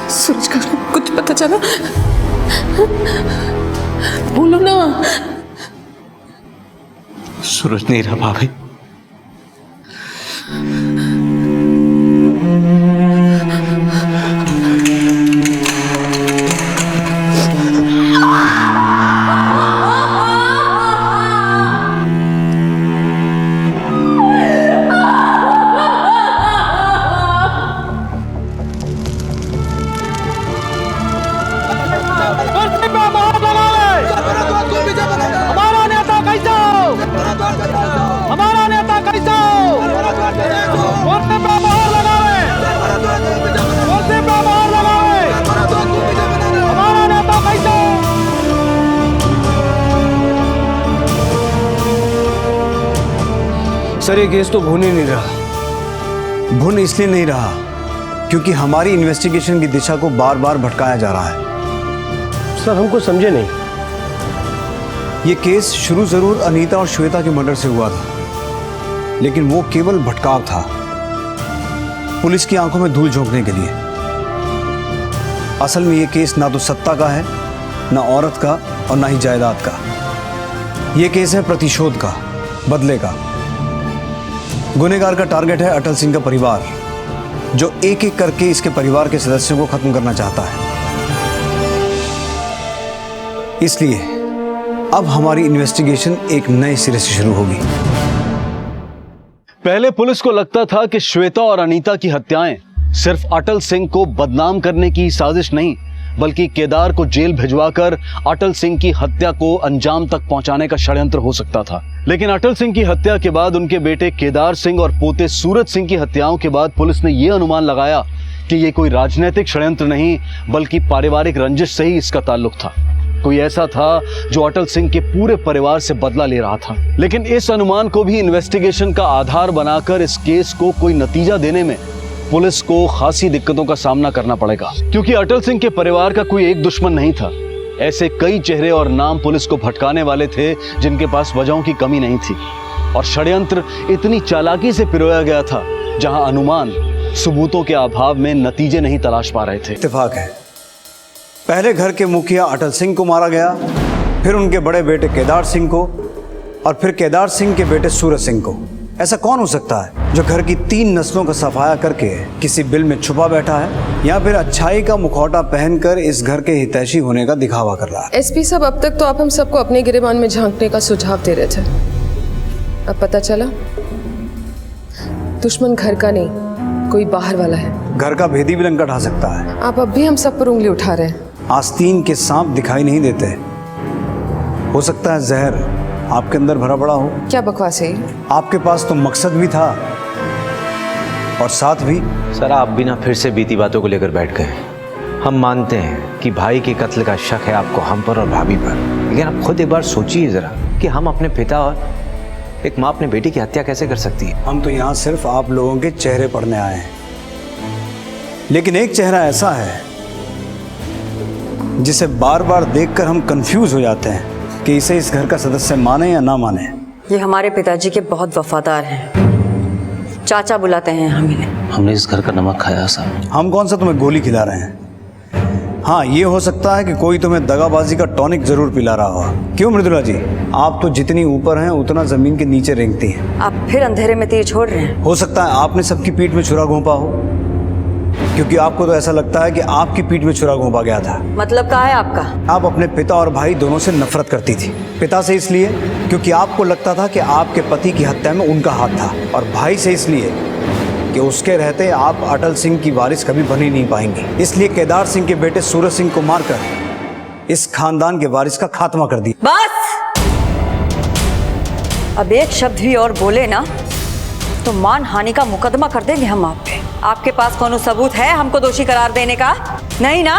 सूरज का कुछ पता चला? बोलो ना। सूरज नहीं रहा भाभी। सर ये केस तो भुन ही नहीं रहा। भुन इसलिए नहीं रहा क्योंकि हमारी इन्वेस्टिगेशन की दिशा को बार बार भटकाया जा रहा है। सर हमको समझे नहीं। ये केस शुरू जरूर अनीता और श्वेता के मर्डर से हुआ था, लेकिन वो केवल भटकाव था, पुलिस की आंखों में धूल झोंकने के लिए। असल में ये केस ना तो सत्ता का है, ना औरत का और ना ही जायदाद का। ये केस है प्रतिशोध का, बदले का। गुनहगार का टारगेट है अटल सिंह का परिवार, जो एक एक करके इसके परिवार के सदस्यों को खत्म करना चाहता है। इसलिए अब हमारी इन्वेस्टिगेशन एक नए सिरे से शुरू होगी। पहले पुलिस को लगता था कि श्वेता और अनीता की हत्याएं सिर्फ अटल सिंह को बदनाम करने की साजिश नहीं, बल्कि केदार को जेल भिजवाकर अटल सिंह की हत्या को अंजाम तक पहुंचाने का षड्यंत्र हो सकता था। लेकिन अटल सिंह की हत्या के बाद उनके बेटे केदार सिंह और पोते सूरज सिंह की हत्याओं के बाद पुलिस ने यह अनुमान लगाया कि यह कोई राजनीतिक षड्यंत्र नहीं, बल्कि पारिवारिक रंजिश से ही इसका ताल्लुक था। कोई ऐसा था जो अटल सिंह के पूरे परिवार से बदला ले रहा था। लेकिन इस अनुमान को भी इन्वेस्टिगेशन का आधार बनाकर इस केस को कोई नतीजा देने में पुलिस को खासी दिक्कतों का सामना करना पड़ेगा, क्योंकि अटल सिंह के परिवार का कोई एक दुश्मन नहीं था। ऐसे कई चेहरे और नाम पुलिस को भटकाने वाले थे जिनके पास वजहों की कमी नहीं थी, और षड्यंत्र इतनी चालाकी से पिरोया गया था जहां अनुमान सबूतों के अभाव में नतीजे नहीं तलाश पा रहे थे। इत्तेफाक है, पहले घर के मुखिया अटल सिंह को मारा गया, फिर उनके बड़े बेटे केदार सिंह को, और फिर केदार सिंह के बेटे सूरज सिंह को। ऐसा कौन हो सकता है जो घर की 3 नस्लों का सफाया करके किसी बिल में छुपा बैठा है, या फिर अच्छाई का मुखौटा पहनकर इस घर के हितैषी होने का दिखावा कर रहा है? एसपी साहब, अब तक तो आप हम सबको अपने गिरेबान में झांकने का सुझाव दे रहे थे। अब पता चला दुश्मन घर का नहीं, कोई बाहर वाला है। घर का भेदी भी लंका ढा सकता है। आप अब भी हम सब पर उंगली उठा रहे हैं। आस्तीन के सांप दिखाई नहीं देते। हो सकता है जहर आपके अंदर भरा पड़ा हो। क्या बकवास है? आपके पास तो मकसद भी था और साथ भी। सर आप भी ना फिर से बीती बातों को लेकर बैठ गए। हम मानते हैं कि भाई के कत्ल का शक है आपको हम पर और भाभी पर, लेकिन आप खुद एक बार सोचिए जरा कि हम अपने पिता और एक माँ अपने बेटी की हत्या कैसे कर सकती है। हम तो यहाँ सिर्फ आप लोगों के चेहरे पढ़ने आए हैं, लेकिन एक चेहरा ऐसा है जिसे बार बार देखकर हम कंफ्यूज हो जाते हैं कि इसे इस घर का सदस्य माने या ना माने। ये हमारे पिताजी के बहुत वफादार हैं, चाचा बुलाते हैं हम इन्हें। हमने इस घर का नमक खाया साहब। हम कौन सा तुम्हें गोली खिला रहे हैं? हाँ, ये हो सकता है कि कोई तुम्हें दगाबाजी का टॉनिक जरूर पिला रहा हो। क्यों मृदुला जी, आप तो जितनी ऊपर हैं उतना जमीन के नीचे रेंगती हैं। आप फिर अंधेरे में तीर छोड़ रहे हैं। हो सकता है आपने सबकी पीठ में छुरा घोंपा हो, क्योंकि आपको तो ऐसा लगता है कि आपकी पीठ में छुरा घोंपा गया था। मतलब क्या है आपका? आप अपने पिता और भाई दोनों से नफरत करती थी। पिता से इसलिए क्योंकि आपको लगता था कि आपके पति की हत्या में उनका हाथ था, और भाई से इसलिए कि उसके रहते आप अटल सिंह की वारिस कभी बन ही नहीं पाएंगे। इसलिए केदार सिंह के बेटे सूरज सिंह को मारकर इस खानदान के वारिस का खात्मा कर दिया। बस, अब एक शब्द भी और बोले ना तो मान हानि का मुकदमा कर देंगे हम आप पे। आपके पास कौन सबूत है हमको दोषी करार देने का? नहीं ना?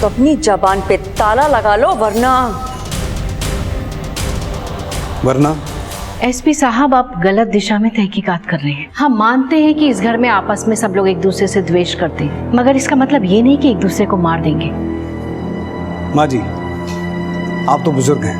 तो अपनी जबान पे ताला लगा लो, वरना एसपी साहब, आप गलत दिशा में तहकीकात कर रहे हैं। हम मानते हैं कि इस घर में आपस में सब लोग एक दूसरे से द्वेष करते हैं, मगर इसका मतलब ये नहीं कि एक दूसरे को मार देंगे। माँ जी, आप तो बुजुर्ग हैं,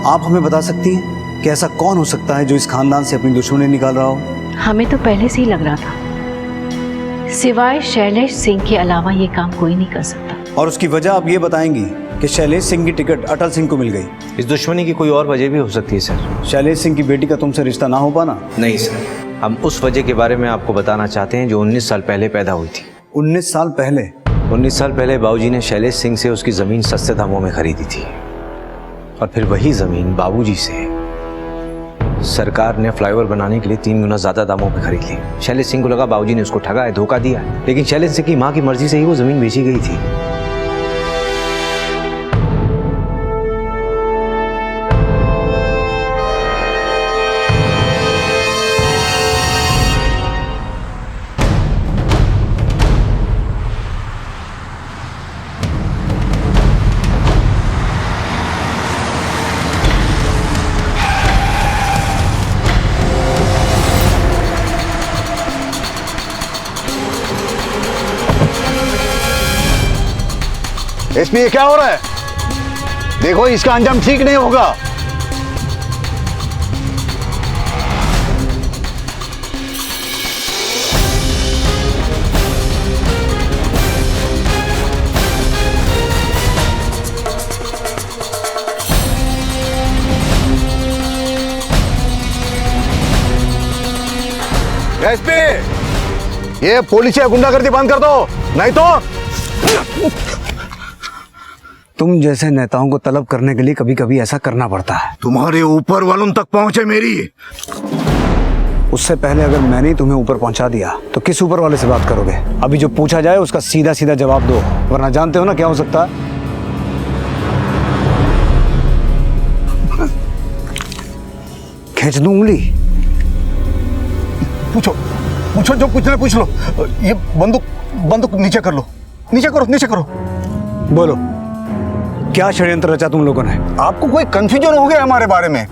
आप हमें बता सकती हैं कि ऐसा कौन हो सकता है जो इस खानदान से अपनी दुश्मनी निकाल रहा हो? हमें तो पहले से ही लग रहा था, सिवाय शैलेश सिंह के अलावा ये काम कोई नहीं कर सकता। और उसकी वजह आप ये बताएंगी कि शैलेश सिंह की टिकट अटल सिंह को मिल गई। इस दुश्मनी की कोई और वजह भी हो सकती है सर। शैलेश सिंह की बेटी का तुमसे रिश्ता ना हो पाना? नहीं सर, हम उस वजह के बारे में आपको बताना चाहते हैं जो 19 साल पहले पैदा हुई थी। 19 साल पहले? 19 साल पहले बाबूजी ने शैलेश सिंह से उसकी ज़मीन सस्ते दामों में खरीदी थी, और फिर वही ज़मीन बाबूजी से सरकार ने फ्लाईओवर बनाने के लिए 3 गुना ज़्यादा दामों पे खरीद ली। शैलेश सिंह को लगा बाबूजी ने उसको ठगा है, धोखा दिया है, लेकिन शैलेश सिंह की माँ की मर्जी से ही वो ज़मीन बेची गई थी। एसपी, ये क्या हो रहा है? देखो, इसका अंजाम ठीक नहीं होगा। एसपी, ये पुलिस या गुंडागर्दी बंद कर दो, नहीं तो तुम जैसे नेताओं को तलब करने के लिए कभी कभी ऐसा करना पड़ता है। तुम्हारे ऊपर वालों तक पहुंचे मेरी। उससे पहले अगर मैंने तुम्हें ऊपर पहुंचा दिया तो किस ऊपर वाले से बात करोगे? अभी जो पूछा जाए उसका सीधा सीधा जवाब दो, वरना जानते हो ना क्या हो सकता है। खींच दूं उंगली? पूछो पूछो, जो पूछना है पूछ लो। ये बंदूक नीचे कर लो, नीचे करो, नीचे करो। बोलो, क्या षड्यंत्र रचा तुम लोगों ने? आपको कोई कंफ्यूजन हो गया हमारे बारे में?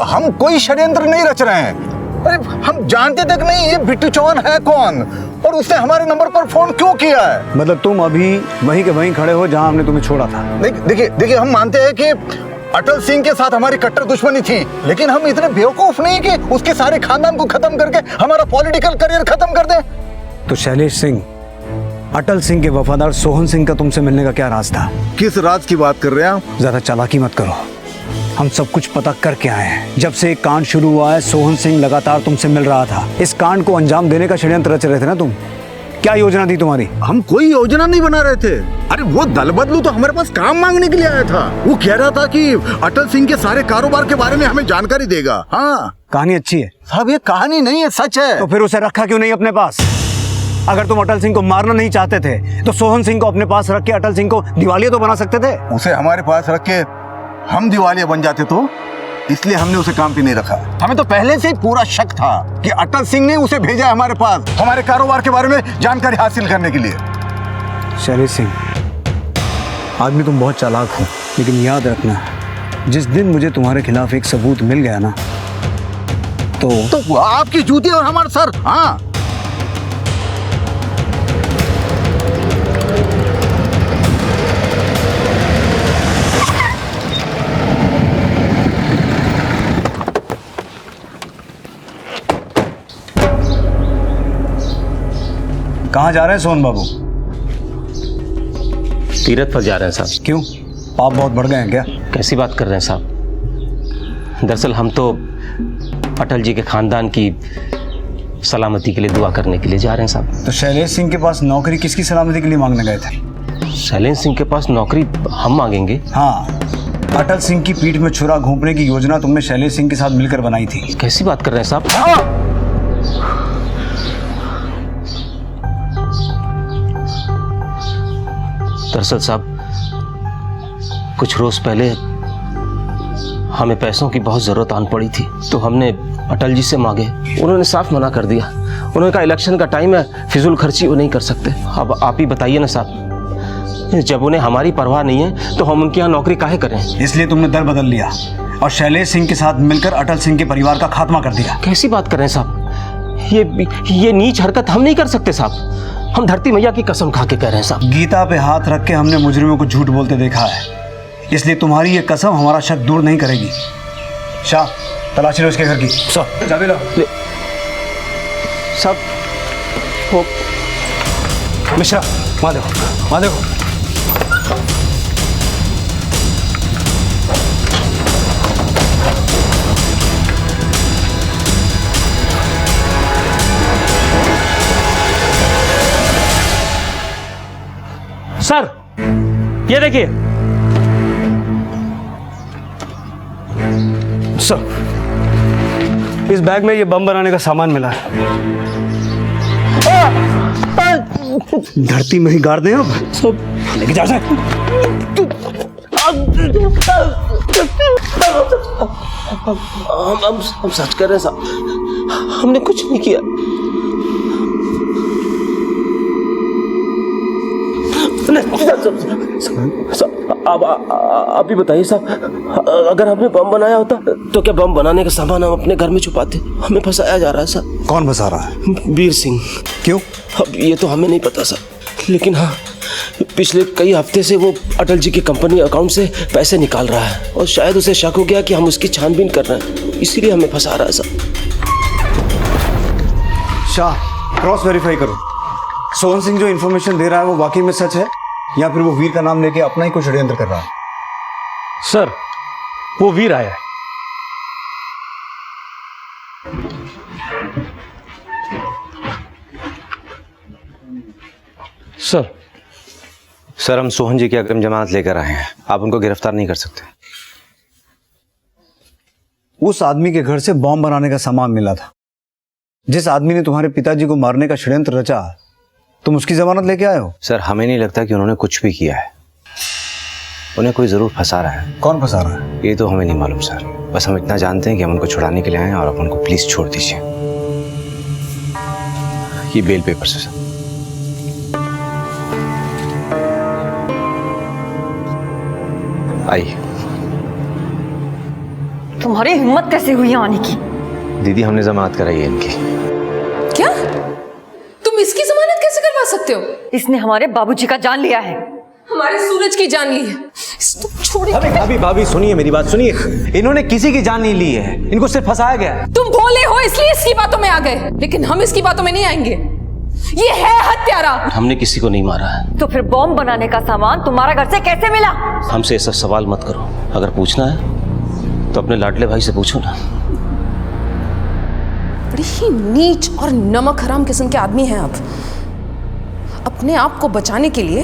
हम कोई षड्यंत्र नहीं रच रहे हैं। अरे, हम जानते तक नहीं ये बिट्टू चौहान है कौन, और उसने हमारे नंबर पर फोन क्यों किया है। मतलब तुम अभी वहीं के वहीं खड़े हो जहां हमने तुम्हें छोड़ा था? देखिए, हम मानते हैं कि अटल सिंह के साथ हमारी कट्टर दुश्मनी थी, लेकिन हम इतने बेवकूफ नहीं कि उसके सारे खानदान को खत्म करके हमारा पॉलिटिकल करियर खत्म कर दें। तो शैलेश सिंह, अटल सिंह के वफादार सोहन सिंह का तुमसे मिलने का क्या राज था? किस राज की बात कर रहे हैं आप? ज्यादा चालाकी मत करो, हम सब कुछ पता करके आए हैं। जब से एक कांड शुरू हुआ है, सोहन सिंह लगातार तुमसे मिल रहा था। इस कांड को अंजाम देने का षड्यंत्र रच रहे थे ना तुम? क्या योजना थी तुम्हारी? हम कोई योजना नहीं बना रहे थे। अरे, वो दल बदलू तो हमारे पास काम मांगने के लिए आया था। वो कह रहा था कि अटल सिंह के सारे कारोबार के बारे में हमें जानकारी देगा। हाँ, कहानी अच्छी है साहब, ये कहानी नहीं है, सच है। तो फिर उसे रखा क्यों नहीं अपने पास? अगर तुम अटल सिंह को मारना नहीं चाहते थे तो सोहन सिंह को अपने पास रख के अटल सिंह को दिवालिया तो बना सकते थे। उसे हमारे पास रख के हम दिवालिया बन जाते तो इसलिए हमने उसे काम पे नहीं रखा। हमें तो पहले से ही पूरा शक था कि अटल सिंह ने उसे भेजा है हमारे पास हमारे कारोबार के बारे में जानकारी हासिल करने के लिए। शैलेश सिंह, आदमी तुम बहुत चालाक हो, लेकिन याद रखना जिस दिन मुझे तुम्हारे खिलाफ एक सबूत मिल गया ना तो आपकी जूती और हमारा सर। हाँ, कहाँ जा रहे हैं सोहन बाबू? तीरथ पर जा रहे हैं साहब। क्यों, पाप बहुत बढ़ गए हैं क्या? कैसी बात कर रहे हैं साहब? दरअसल हम तो अटल जी के खानदान की सलामती के लिए दुआ करने के लिए जा रहे हैं साहब। तो शैलेश सिंह के पास नौकरी किसकी सलामती के लिए मांगने गए थे? शैलेश सिंह के पास नौकरी हम मांगेंगे? हाँ, अटल सिंह की पीठ में छुरा घोंपने की योजना तुमने शैलेश सिंह के साथ मिलकर बनाई थी। कैसी बात कर रहे हैं साहब? दरअसल साहब कुछ रोज पहले हमें पैसों की बहुत जरूरत आन पड़ी थी, तो हमने अटल जी से मांगे। उन्होंने साफ मना कर दिया। उन्होंने कहा इलेक्शन का टाइम है, फिजूल खर्ची वो नहीं कर सकते। अब आप ही बताइए ना साहब, जब उन्हें हमारी परवाह नहीं है तो हम उनके यहाँ नौकरी काहे करें? इसलिए तुमने दर बदल लिया और शैलेश सिंह के साथ मिलकर अटल सिंह के परिवार का खात्मा कर दिया। कैसी बात कर रहे हैं साहब? ये नीच हरकत हम नहीं कर सकते साहब। हम धरती मैया की कसम खा के कह रहे हैं साहब। गीता पे हाथ रख के हमने मुजरिमों को झूठ बोलते देखा है, इसलिए तुम्हारी ये कसम हमारा शक दूर नहीं करेगी। शाह, तलाशी लो इसके घर की। सब चाबी लो। सब वो मिश्रा, वहां देखो, वहां देखो। सर ये देखिए। सर, इस बैग में ये बम बनाने का सामान मिला है। धरती में ही गाड़ दें अब सब। लेके जा सक। हम सच कर रहे हैं साहब, हमने कुछ नहीं किया। आप ही बताइए साहब, अगर हमने बम बनाया होता तो क्या बम बनाने का सामान हम अपने घर में छुपाते? हमें फंसाया जा रहा है साहब। कौन फंसा रहा है? वीर सिंह। क्यों? अब ये तो हमें नहीं पता साहब, लेकिन हाँ, पिछले कई हफ्ते से वो अटल जी की कंपनी अकाउंट से पैसे निकाल रहा है और शायद उसे शक हो गया कि हम उसकी छानबीन कर रहे हैं, इसीलिए हमें फंसा रहा है साहब। शाह, क्रॉस वेरीफाई करो। सोहन सिंह जो इन्फॉर्मेशन दे रहा है वो वाकई में सच है या फिर वो वीर का नाम लेके अपना ही कुछ षड्यंत्र कर रहा है? सर, वो वीर आया है। सर, हम सोहन जी की अग्रिम जमानत लेकर आए हैं। आप उनको गिरफ्तार नहीं कर सकते। उस आदमी के घर से बॉम्ब बनाने का सामान मिला था। जिस आदमी ने तुम्हारे पिताजी को मारने का षड्यंत्र रचा, तुम उसकी जमानत लेके आए हो? सर, हमें नहीं लगता कि उन्होंने कुछ भी किया है। उन्हें कोई जरूर फंसा रहा है। कौन फंसा रहा है? ये तो हमें नहीं मालूम सर। बस हम इतना जानते हैं कि हम उनको छुड़ाने के लिए आए हैं और आप उनको प्लीज छोड़ दीजिए। ये बेल पेपर से सर। आइए। तुम्हारी हिम्मत कैसे हुई आने की? दीदी, हमने जमानत कराई है इनकी। क्या? तुम इसकी जमानत कैसे करवा सकते हो? इसने हमारे बाबूजी का जान लिया है। हमारे सूरज की जान ली है। तुम छोड़िए। भाभी, भाभी सुनिए मेरी बात सुनिए। इन्होंने किसी की जान नहीं ली है, इनको सिर्फ फंसाया गया है। तुम भोले हो इसलिए इसकी बातों में आ गए, लेकिन हम इसकी बातों में नहीं आएंगे। ये है हत्यारा। हमने किसी को नहीं मारा है। तो फिर बॉम्ब बनाने का सामान तुम्हारा घर से कैसे मिला? हमसे ऐसा सवाल मत करो। अगर पूछना है तो अपने लाडले भाई से पूछो ना। बड़ी ही नीच और नमक हराम किस्म के आदमी हैं आप। अपने आप को बचाने के लिए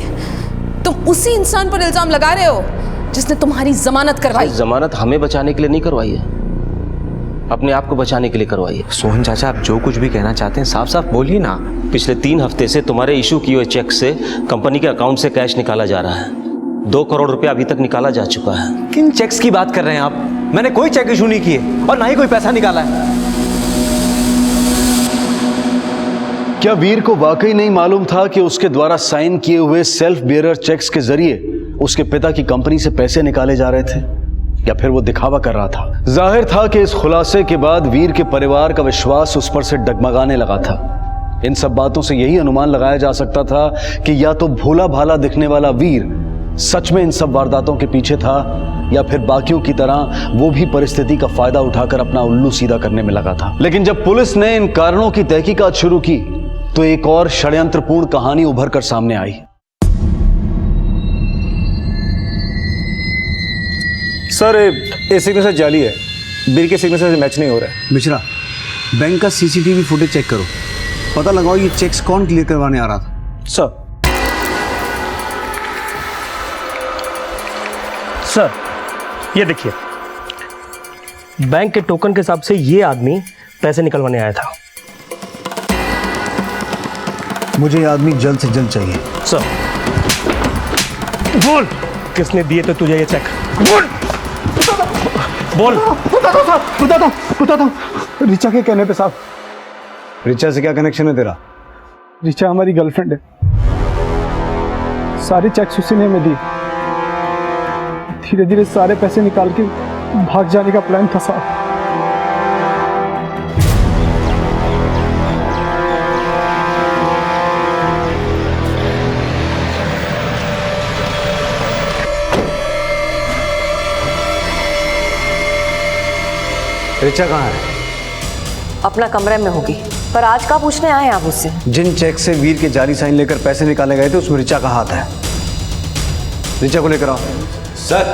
तुम उसी इंसान पर इल्जाम लगा रहे हो जिसने तुम्हारी जमानत करवाई। जमानत हमें बचाने के लिए नहीं करवाई है, अपने आप को बचाने के लिए करवाई है। सोहन चाचा, आप जो कुछ भी कहना चाहते हैं साफ साफ बोलिए ना। पिछले 3 हफ्ते से तुम्हारे इशू किए हुए चेक से कंपनी के अकाउंट से कैश निकाला जा रहा है। 2 करोड़ रुपया अभी तक निकाला जा चुका है। किन चेक्स की बात कर रहे हैं आप? मैंने कोई चेक इशू नहीं किए और ना ही कोई पैसा निकाला है। क्या वीर को वाकई नहीं मालूम था कि उसके द्वारा साइन किए हुए सेल्फ बियरर चेक्स के जरिए उसके पिता की कंपनी से पैसे निकाले जा रहे थे, या फिर वो दिखावा कर रहा था? जाहिर था कि इस खुलासे के बाद वीर के परिवार का विश्वास उस पर से डगमगाने लगा था। इन सब बातों से यही अनुमान लगाया जा सकता था कि या तो भोला भाला दिखने वाला वीर सच में इन सब वारदातों के पीछे था, या फिर बाकियों की तरह वो भी परिस्थिति का फायदा उठाकर अपना उल्लू सीधा करने में लगा था। लेकिन जब पुलिस ने इन कारणों की तहकीकात शुरू की तो एक और षड्यंत्रपूर्ण कहानी उभर कर सामने आई। सर ये सिग्नेचर जाली है, बिल के सिग्नेचर से मैच नहीं हो रहा है। मिश्रा, बैंक का सीसीटीवी फुटेज चेक करो, पता लगाओ ये चेक्स कौन क्लियर करवाने आ रहा था। सर ये देखिए, बैंक के टोकन के हिसाब से ये आदमी पैसे निकलवाने आया था। मुझे ये आदमी जल्द से जल्द चाहिए। सर बोल, किसने दिए थे तुझे ये चेक? बोल बोल। बता दो रिचा के कहने पे साहब। रिचा से क्या कनेक्शन है तेरा? रिचा हमारी गर्लफ्रेंड है, सारी चेक्स उसी ने हमें दी। धीरे धीरे सारे पैसे निकाल के भाग जाने का प्लान था साहब। रिचा कहाँ है? अपना कमरे में होगी, पर आज का पूछने आए आप उससे? जिन चेक से वीर के जाली साइन लेकर पैसे निकाले गए थे उसमें रिचा का हाथ है। रिचा को लेकर आओ। सर,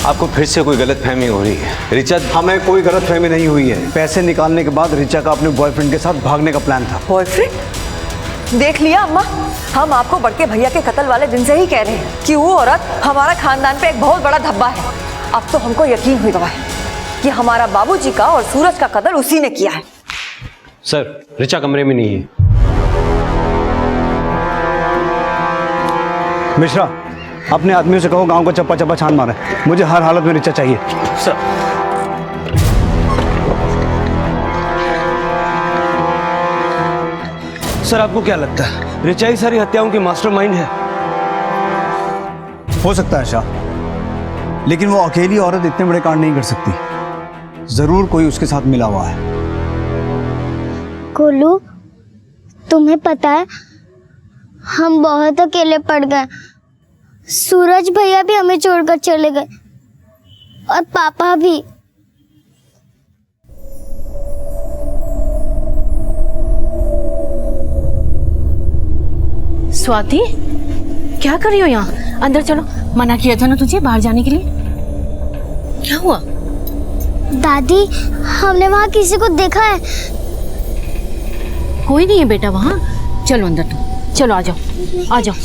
आपको फिर से कोई गलतफहमी हो रही है। रिचा, हमें कोई गलतफहमी नहीं हुई है। पैसे निकालने के बाद रिचा का अपने बॉयफ्रेंड के साथ भागने का प्लान था। बॉयफ्रेंड? देख लिया अम्मा, हम आपको बड़के भैया के कत्ल वाले दिन से ही कह रहे हैं कि वो औरत हमारा खानदान पे एक बहुत बड़ा धब्बा है। अब तो हमको यकीन हुआ है कि हमारा बाबूजी का और सूरज का कत्ल उसी ने किया है। सर, रिचा कमरे में नहीं है। मिश्रा, अपने आदमियों से कहो गांव को चप्पा चप्पा छान मारे। मुझे हर हालत में रिचा चाहिए। सर, सर आपको क्या लगता है रिचा ही सारी हत्याओं की मास्टरमाइंड है? हो सकता है शाह, लेकिन वो अकेली औरत इतने बड़े कांड नहीं कर सकती। जरूर कोई उसके साथ मिला हुआ है। गोलू, तुम्हें पता है हम बहुत अकेले पड़ गए। सूरज भैया भी हमें छोड़कर चले गए और पापा भी। स्वाति, क्या कर रही हो यहाँ? अंदर चलो, मना किया था ना तुझे बाहर जाने के लिए। क्या हुआ? दादी, हमने वहाँ किसी को देखा है। कोई नहीं है बेटा वहाँ। चलो अंदर, तुम चलो, आ जाओ आ जाओ।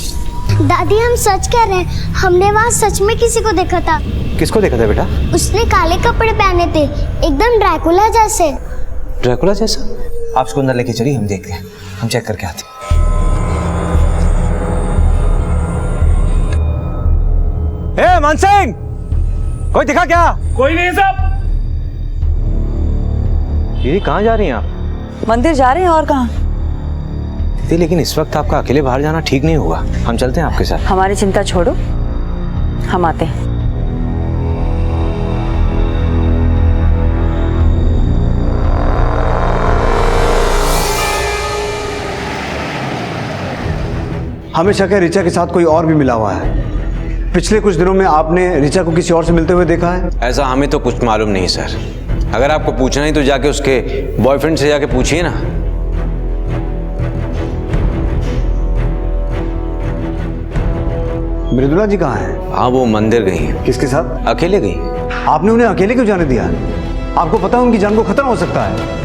दादी, हम सच कह रहे हैं, हमने वहाँ सच में किसी को देखा था। किसको देखा था बेटा? उसने काले कपड़े पहने थे, एकदम ड्रैकुला जैसे। ड्रैकुला जैसा? आप उसको अंदर लेके चलिए, हम देखते हैं, हम चेक करके आते हैं। ए मानसिंह, कोई दिखा क्या? कोई नहीं साहब। दीदी कहाँ जा रही हैं आप? मंदिर जा रहे हैं, और कहाँ? दीदी लेकिन इस वक्त आपका अकेले बाहर जाना ठीक नहीं होगा, हम चलते हैं आपके साथ। हमारी चिंता छोड़ो, हम आते हैं। हमें शक है रिचा के साथ कोई और भी मिला हुआ है। पिछले कुछ दिनों में आपने रिचा को किसी और से मिलते हुए देखा है? ऐसा हमें तो कुछ मालूम नहीं सर। अगर आपको पूछना ही तो जाके उसके बॉयफ्रेंड से जाके पूछिए ना। मृदुला जी कहाँ हैं? हाँ, वो मंदिर गई हैं। किसके साथ? अकेले गई। आपने उन्हें अकेले क्यों जाने दिया? आपको पता है उनकी जान को खतरा हो सकता है।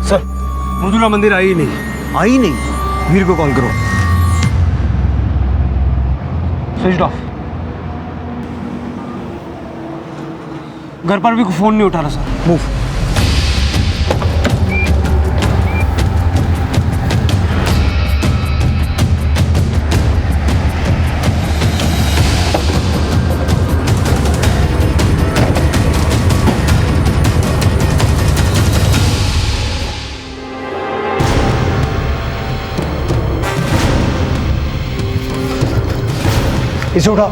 सर, मृदुला मंदिर आई ही नहीं। आई नहीं। वीर को कॉल करो। Switch off. घर पर भी फोन नहीं उठा रहा सर। मूव। इसे उठाओ।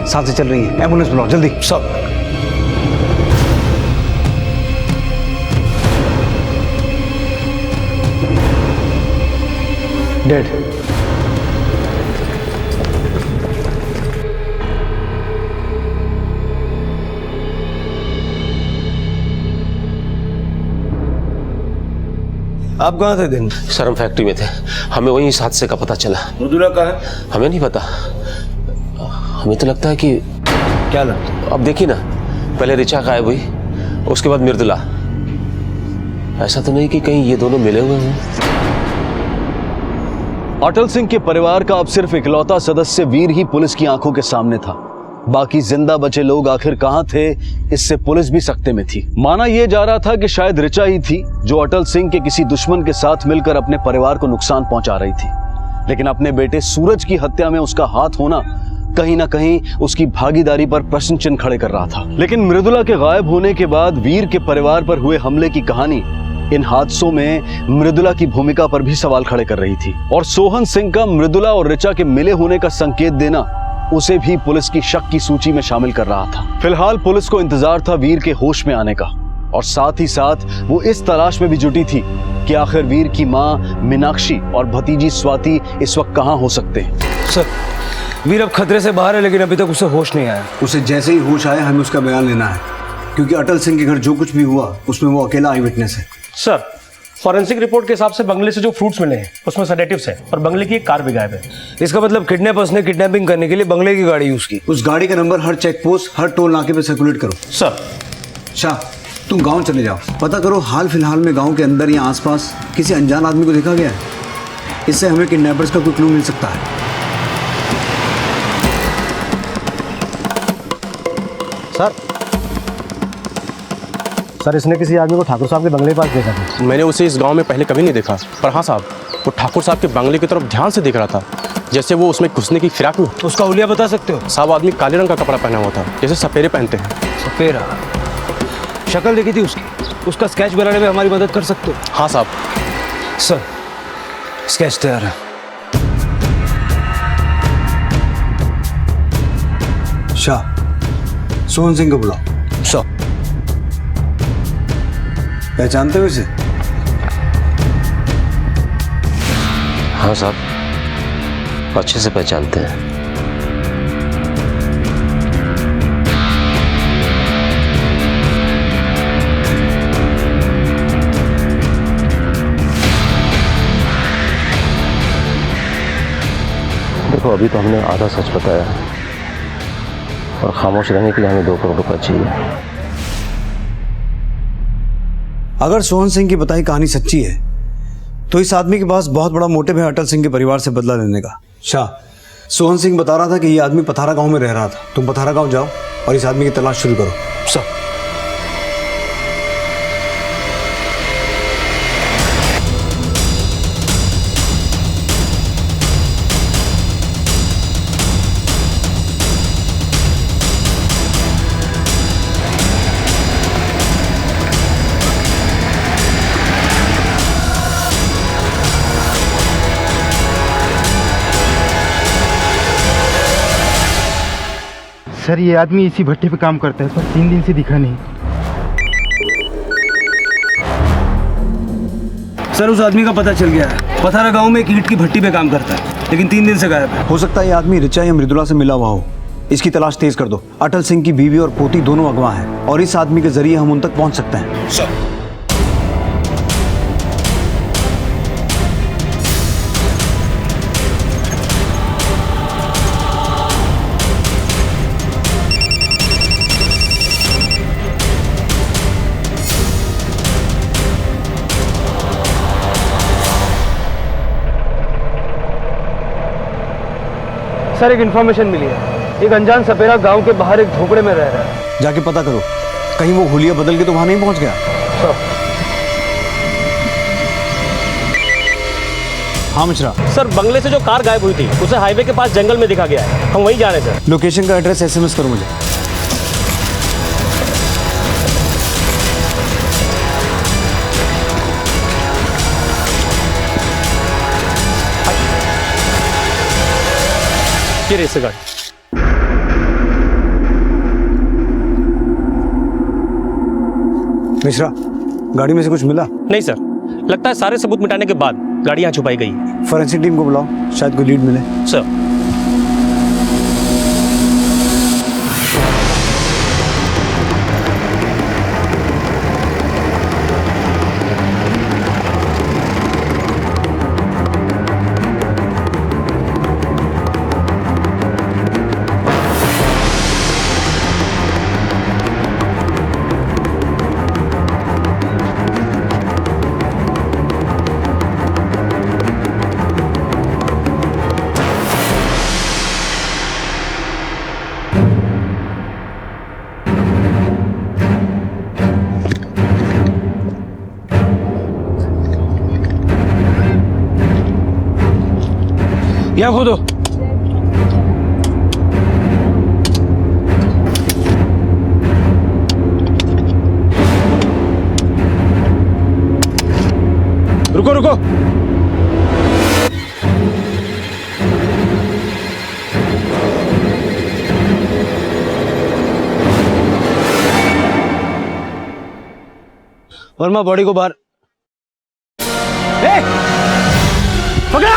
सांसें चल रही है, एम्बुलेंस बुलाओ जल्दी। सब डेड। आप कहाँ थे दिन? सर हम फैक्ट्री में थे, हमें वहीं इस हादसे का पता चला। मृदुला कहाँ है? हमें नहीं पता, हमें तो लगता है कि क्या लगता है? अब देखिए ना, पहले ऋचा गायब हुई, उसके बाद मृदुला। ऐसा तो नहीं कि कहीं ये दोनों मिले हुए हैं? अटल सिंह के परिवार का अब सिर्फ इकलौता सदस्य वीर ही पुलिस की आंखों के सामने था। बाकी जिंदा बचे लोग आखिर कहां थे, इससे पुलिस भी सकते में थी। माना यह जा रहा था कि शायद ऋचा ही थी जो अटल सिंह के किसी दुश्मन के साथ मिलकर अपने परिवार को नुकसान पहुंचा रही थी, लेकिन अपने बेटे सूरज की हत्या में उसका हाथ होना कहीं ना कहीं उसकी भागीदारी पर प्रश्न चिन्ह खड़े कर रहा था। लेकिन मृदुला के गायब होने के बाद वीर के परिवार पर हुए हमले की कहानी इन हादसों में मृदुला की भूमिका पर भी सवाल खड़े कर रही थी, और सोहन सिंह का मृदुला और ऋचा के मिले होने का संकेत देना उसे भी पुलिस की शक की सूची में शामिल कर रहा था। फिलहाल पुलिस को इंतजार था वीर के होश में आने का, और साथ ही साथ वो इस तलाश में भी जुटी थी कि आखिर वीर की मां मीनाक्षी और भतीजी स्वाति इस वक्त कहां हो सकते हैं। सर, वीर अब खतरे से बाहर है, लेकिन अभी तक उसे होश नहीं आया। उसे जैसे ही होश आया हमें उसका बयान लेना है, क्योंकि अटल सिंह के घर जो कुछ भी हुआ उसमें वो अकेला आई विटनेस है। सर, फॉरेंसिक रिपोर्ट के हिसाब से बंगले से जो फ्रूट्स मिले हैं उसमें सेडेटिव्स है, और बंगले की एक कार भी गायब है। इसका मतलब किडनैपर्स ने किडनैपिंग करने के लिए बंगले की गाड़ी यूज की। उस गाड़ी का नंबर हर चेक पोस्ट, हर टोल नाके पे सर्कुलेट करो। सर। शाह, तुम गांव चले जाओ, पता करो हाल फिलहाल में गांव के अंदर या आसपास किसी अनजान आदमी को देखा गया है। इससे हमें किडनैपर्स का कोई क्लू मिल सकता है। सर, इसने किसी आदमी को ठाकुर साहब के बंगले के पास देखा था। मैंने उसे इस गांव में पहले कभी नहीं देखा, पर हाँ साहब, वो ठाकुर साहब के बंगले की तरफ ध्यान से देख रहा था, जैसे वो उसमें घुसने की फिराक में। उसका हुलिया बता सकते हो? साहब, आदमी काले रंग का कपड़ा पहना हुआ था, जैसे सपेरे पहनते हैं। सपेरा? शक्ल देखी थी उसकी? उसका स्केच बनाने में हमारी मदद कर सकते हो? हाँ साहब। सर, स्केच तैयार है। शाह, सोहन सिंह को बुलाओ। सर। पहचानते हो इसे? हाँ साहब, अच्छे से पहचानते हैं। देखो, अभी तो हमने आधा सच बताया, और खामोश रहने के लिए हमें 2 करोड़ रुपए चाहिए। अगर सोहन सिंह की बताई कहानी सच्ची है तो इस आदमी के पास बहुत बड़ा मोटिव है अटल सिंह के परिवार से बदला लेने का। शाह, सोहन सिंह बता रहा था कि ये आदमी पथारा गांव में रह रहा था। तुम पथारा गांव जाओ और इस आदमी की तलाश शुरू करो। सर। सर, ये आदमी इसी भट्टे पे काम करता है, पर 3 दिन से दिखा नहीं। सर, उस आदमी का पता चल गया है। पथारा गांव में एक ईंट की भट्टी पे काम करता है, लेकिन 3 दिन से गायब है। हो सकता है ये आदमी ऋचा या मृदुला से मिला हुआ हो। इसकी तलाश तेज कर दो। अटल सिंह की बीवी और पोती दोनों अगवा हैं, और इस आदमी के जरिए हम उन तक पहुंच सकते हैं। सर। सर एक इन्फॉर्मेशन मिली है, एक अनजान सपेरा गांव के बाहर एक झोपड़े में रह रहा है। जाके पता करो, कहीं वो हुलिया बदल के तो वहां नहीं पहुंच गया। हाँ मिश्रा। सर बंगले से जो कार गायब हुई थी उसे हाईवे के पास जंगल में दिखा गया है, हम वहीं जा रहे हैं सर। लोकेशन का एड्रेस SMS करो मुझे। ये रही गाड़ी। मिश्रा, गाड़ी में से कुछ मिला? नहीं सर, लगता है सारे सबूत मिटाने के बाद गाड़ी यहाँ छुपाई गई है। फॉरेंसिक टीम को बुलाओ, शायद कोई लीड मिले। सर। यहाँ खोदो। रुको रुको। वर्मा बॉडी को बाहर। पकड़ा।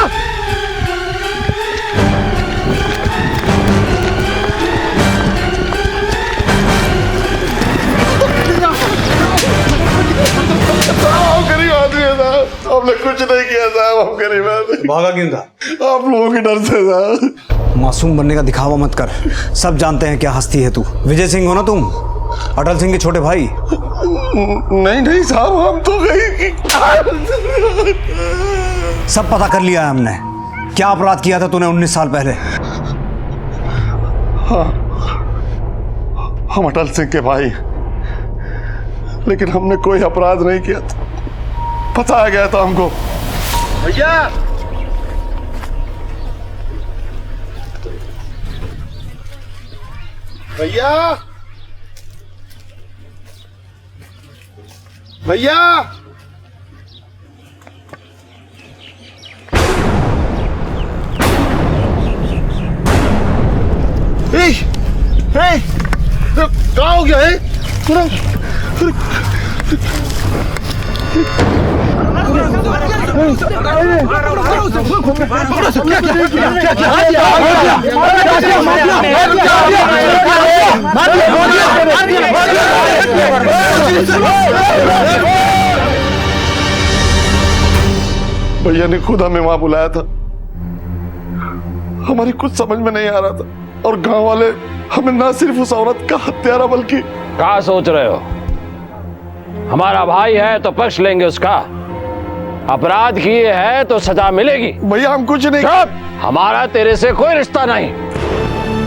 गरीब आदमी है साहब, हमने कुछ नहीं किया साहब, हम गरीब आदमी। भागा क्यों था? आप लोगों के डर से साहब। मासूम बनने का दिखावा मत कर, सब जानते हैं क्या हस्ती है तू। विजय सिंह हो ना तुम, अटल सिंह के छोटे भाई? नहीं नहीं साहब, हम तो गई। सब पता कर लिया है हमने, क्या अपराध किया था तूने 19 साल पहले? हाँ, हम अटल सिंह के भाई, लेकिन हमने कोई अपराध नहीं किया था, बताया गया था हमको। भैया भैया भैया कहाँ हो गया है? भैया ने खुद हमें वहां बुलाया था, हमारी कुछ समझ में नहीं आ रहा था, और गांव वाले हमें ना सिर्फ उस औरत का हत्यारा बल्कि। क्या सोच रहे हो? हमारा भाई है तो पक्ष लेंगे उसका, अपराध किए है तो सजा मिलेगी। भैया हम कुछ नहीं। हमारा तेरे से कोई रिश्ता नहीं,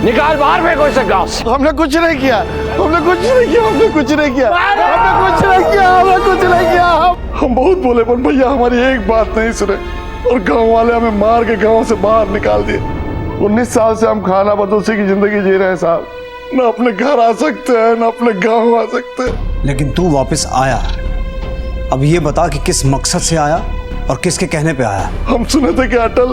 निकाल बाहर में कोई से गांव से। हमने कुछ नहीं किया, हमने कुछ नहीं किया, हमने कुछ नहीं किया, हमने कुछ नहीं किया, हमने कुछ नहीं किया। हम बहुत बोले पर भैया हमारी एक बात नहीं सुने, और गांव वाले हमें मार के गांव से बाहर निकाल दिए। 19 साल से हम खाना बदोशी की जिंदगी जी रहे हैं साहब, ना अपने घर आ सकते हैं ना अपने गांव आ सकते हैं। लेकिन तू वापस आया, अब ये बता कि किस मकसद से आया और किसके कहने पे आया? हम सुने थे कि अटल,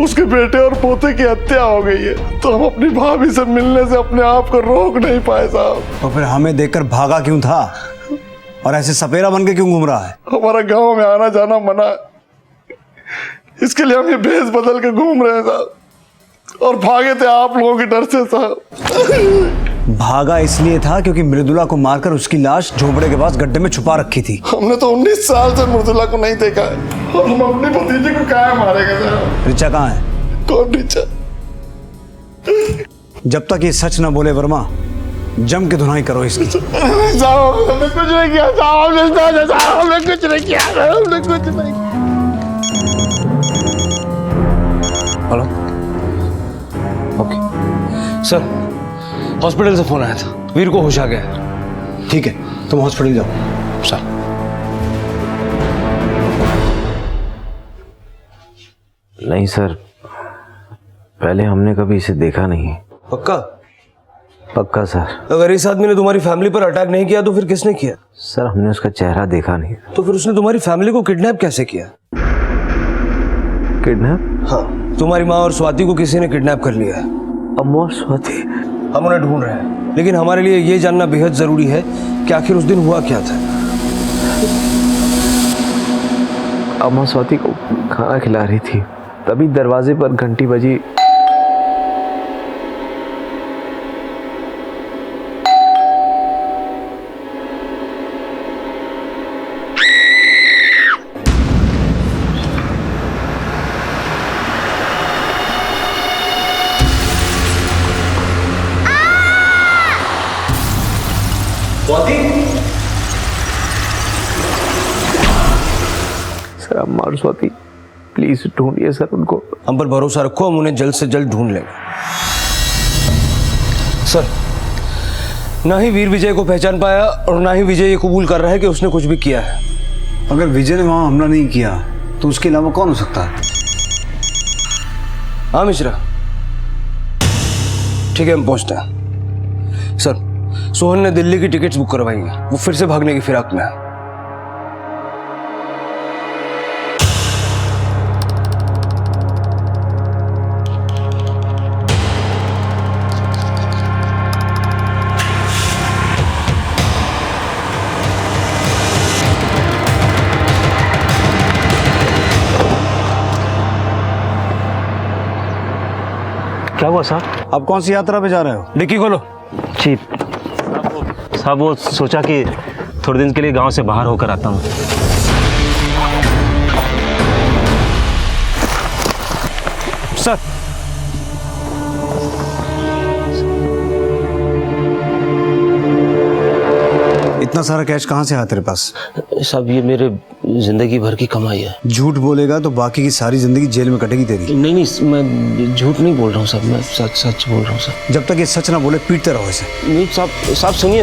उसके बेटे और पोते की हत्या हो गई है, तो हम अपनी भाभी से मिलने से अपने आप को रोक नहीं पाए साहब। तो फिर हमें देखकर भागा क्यों था और ऐसे सपेरा बन के क्यों घूम रहा है? हमारा गांव में आना जाना मना है, इसके लिए हम ये भेष बदल के घूम रहे हैं साहब, और भागे थे आप लोगों के डर से साहब। भागा इसलिए था क्योंकि मृदुला को मारकर उसकी लाश झोपड़े के पास गड्ढे में छुपा रखी थी। हमने तो 19 साल से मृदुला को नहीं देखा है, और हम अपनी भतीजी को क्या मारेंगे साहब? रिचा कहाँ है? कौन रिचा? जब तक ये सच न बोले वर्मा, जम के धुनाई करो इसकी। साहब हमने कुछ नहीं किया साहब, हमने कुछ नहीं किया, हमने कुछ नहीं। हेलो सर, हॉस्पिटल से फोन आया था, वीर को होश आ गया है। ठीक है, तुम हॉस्पिटल जाओ। सर। नहीं सर, पहले हमने कभी इसे देखा नहीं। पक्का? पक्का सर। अगर इस आदमी ने तुम्हारी फैमिली पर अटैक नहीं किया तो फिर किसने किया? सर, हमने उसका चेहरा देखा नहीं। तो फिर उसने तुम्हारी फैमिली को किडनैप कैसे किया? किडनैप? हाँ, तुम्हारी माँ और स्वाति को किसी ने किडनैप कर लिया है। अम्मा और स्वाति? हम उन्हें ढूंढ रहे हैं, लेकिन हमारे लिए ये जानना बेहद जरूरी है कि आखिर उस दिन हुआ क्या था। अम्मा स्वाति को खाना खिला रही थी, तभी दरवाजे पर घंटी बजी। सर, अम्मा और स्वाति, प्लीज ढूंढिए सर उनको। हम पर भरोसा रखो, हम उन्हें जल्द से जल्द ढूंढ लेंगे। सर, ना ही वीर विजय को पहचान पाया और ना ही विजय ये कबूल कर रहा है कि उसने कुछ भी किया है। अगर विजय ने वहां हमला नहीं किया तो उसके अलावा कौन हो सकता है? हाँ मिश्रा, ठीक है, हम पहुंचते हैं। सर, सोहन ने दिल्ली की टिकट्स बुक करवाई हैं, वो फिर से भागने की फिराक में है। क्या हुआ साहब? आप कौन सी यात्रा पे जा रहे हो? डिक्की खोलो। जी साहब, वो सोचा कि थोड़े दिन के लिए गांव से बाहर होकर आता हूँ। सर, इतना सारा कैश कहाँ से आया तेरे पास? साहब, ये मेरे जिंदगी भर की कमाई है। झूठ बोलेगा तो बाकी की सारी जिंदगी जेल में कटेगी तेरी। नहीं, मैं झूठ नहीं बोल रहा हूँ साहब, मैं सच बोल रहा हूँ साहब। जब तक ये सच ना बोले पीटते रहो इसे। नहीं साहब सुनिए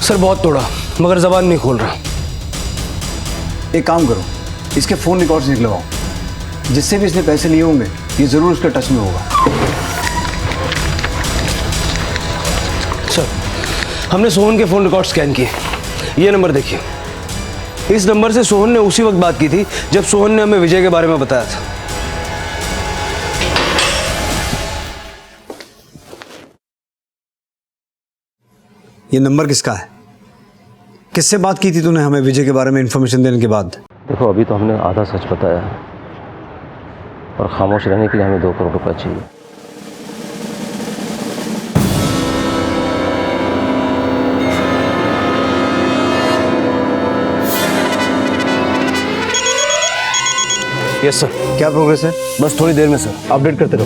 सर, बहुत तोड़ा मगर जबान नहीं खोल रहा। एक काम करो, इसके फोन रिकॉर्ड्स निकलवाओ, जिससे भी इसने पैसे लिए होंगे ये जरूर उसके टच में होगा। सर, हमने सोहन के फोन रिकॉर्ड स्कैन किए, ये नंबर देखिए। इस नंबर से सोहन ने उसी वक्त बात की थी जब सोहन ने हमें विजय के बारे में बताया था। ये नंबर किसका है? किससे बात की थी तूने हमें विजय के बारे में इंफॉर्मेशन देने के बाद? देखो, अभी तो हमने आधा सच बताया है और खामोश रहने के लिए हमें 2 करोड़ रुपए चाहिए। Yes sir. क्या प्रोग्रेस है? बस थोड़ी देर में सर, अपडेट करते रहो।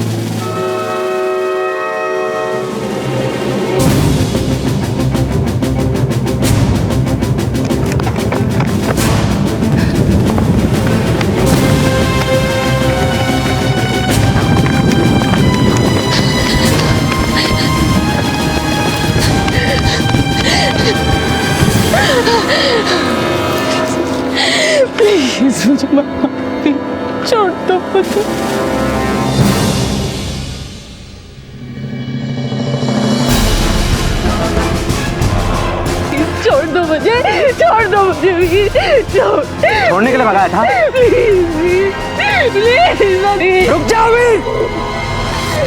प्लीज मुझे छोड़ दो मुझे। छोड़ दो मुझे, छोड़ दो मुझे, छोड़ने के लिए भगाया था? प्लीज रुक जाओ भी,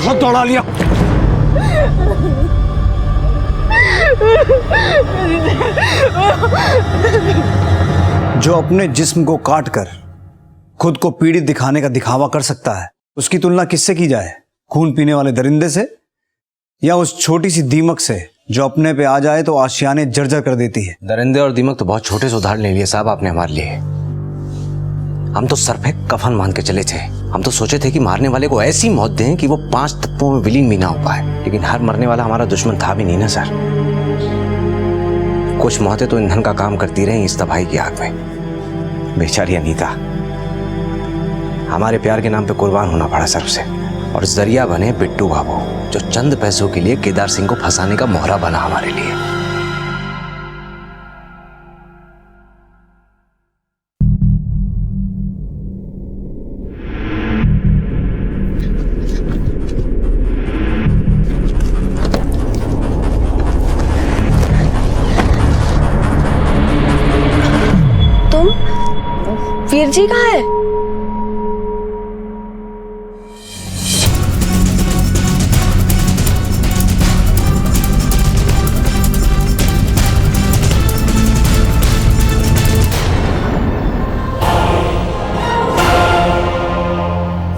बहुत दौड़ा लिया। जो अपने जिस्म को काट कर खुद को पीड़ित दिखाने का दिखावा कर सकता है, उसकी तुलना किससे की जाए? खून पीने वाले दरिंदे से, या उस छोटी सी दीमक से जो अपने पे आ जाए तो आशियाने जर्जर कर देती है? दरिंदे और दीमक तो बहुत छोटे से उदाहरण ले लिए साहब आपने हमारे लिए। हम तो सर पे कफन मान के चले थे। हम तो सोचे थे कि मारने वाले को ऐसी मौत दें कि वो 5 तत्वों में विलीन भी ना हो पाए, लेकिन हर मरने वाला हमारा दुश्मन था भी नहीं ना सर। कुछ मौतें तो ईंधन का काम करती रही इस तबाही की आग में। बेचारी अनीता, हमारे प्यार के नाम पे कुर्बान होना पड़ा सर उसे, और जरिया बने बिट्टू बाबू, जो चंद पैसों के लिए केदार सिंह को फंसाने का मोहरा बना हमारे लिए। तुम वीर जी कहाँ है?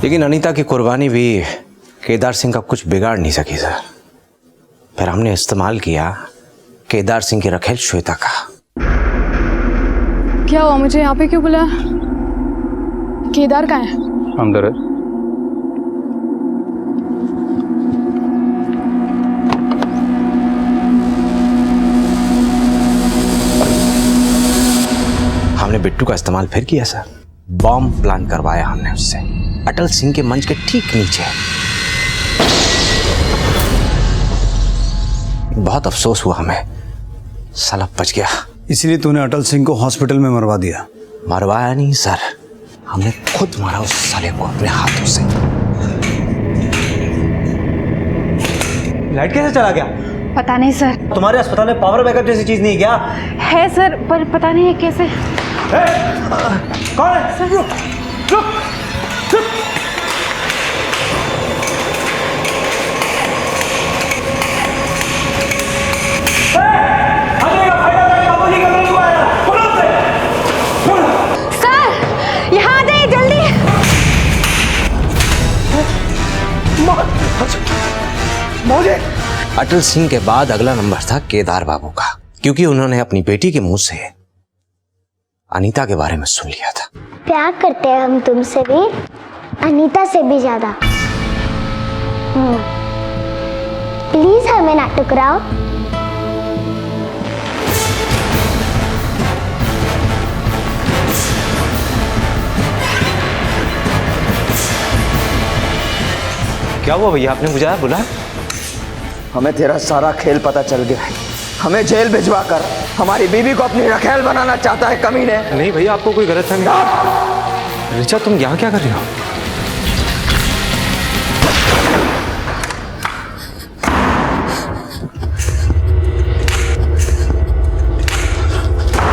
लेकिन अनीता की कुर्बानी भी केदार सिंह का कुछ बिगाड़ नहीं सकी सर। फिर हमने इस्तेमाल किया केदार सिंह की रखेल श्वेता का। क्या हुआ, मुझे यहाँ पे क्यों बुलाया? केदार कहाँ है? अंदर है। हमने बिट्टू का इस्तेमाल फिर किया सर। बॉम्ब प्लान करवाया हमने उससे अटल सिंह के मंच के ठीक नीचे। बहुत अफसोस हुआ हमें, साला बच गया। इसलिए तूने अटल सिंह को हॉस्पिटल में मरवा दिया? मरवाया नहीं सर, हमने खुद मारा उस साले को अपने हाथों से। लाइट कैसे चला गया? पता नहीं सर। तुम्हारे अस्पताल में पावर बैकअप जैसी चीज नहीं है क्या? है सर, पर पता नहीं है कैसे। कौन है? सर रुक, रुक, रुक। सर यहाँ आ जाइए जल्दी। अटल सिंह के बाद अगला नंबर था केदार बाबू का, क्योंकि उन्होंने अपनी बेटी के मुंह से अनीता के बारे में सुन लिया था। प्यार करते हैं हम तुमसे भी, अनीता से भी ज्यादा। प्लीज हमें ना टुकराओ। क्या हुआ भैया, आपने बुझाया बुला? हमें तेरा सारा खेल पता चल गया है। हमें जेल भिजवा कर हमारी बीवी को अपनी रखेल बनाना चाहता है कमीने। नहीं भैया, आपको कोई गलत नहीं। रिचा, तुम यहाँ क्या कर रही हो?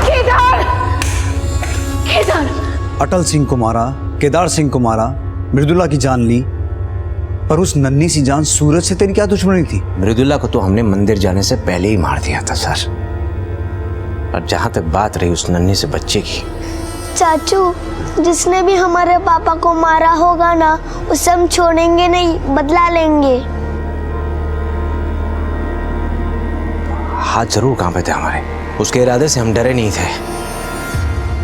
केदार! केदार! अटल सिंह को मारा, केदार सिंह को मारा, मृदुला की जान ली, पर उस नन्ही सी जान सूरज से तेरी क्या दुश्मनी थी? मृदुला को तो हमने मंदिर जाने से पहले ही मार दिया था सर। और जहां तक बात रही उस नन्ही से बच्चे की, चाचू, जिसने भी हमारे पापा को मारा होगा ना, उसे हम छोड़ेंगे नहीं, बदला लेंगे। हाथ जरूर कांपे थे हमारे, उसके इरादे से हम डरे नहीं थे,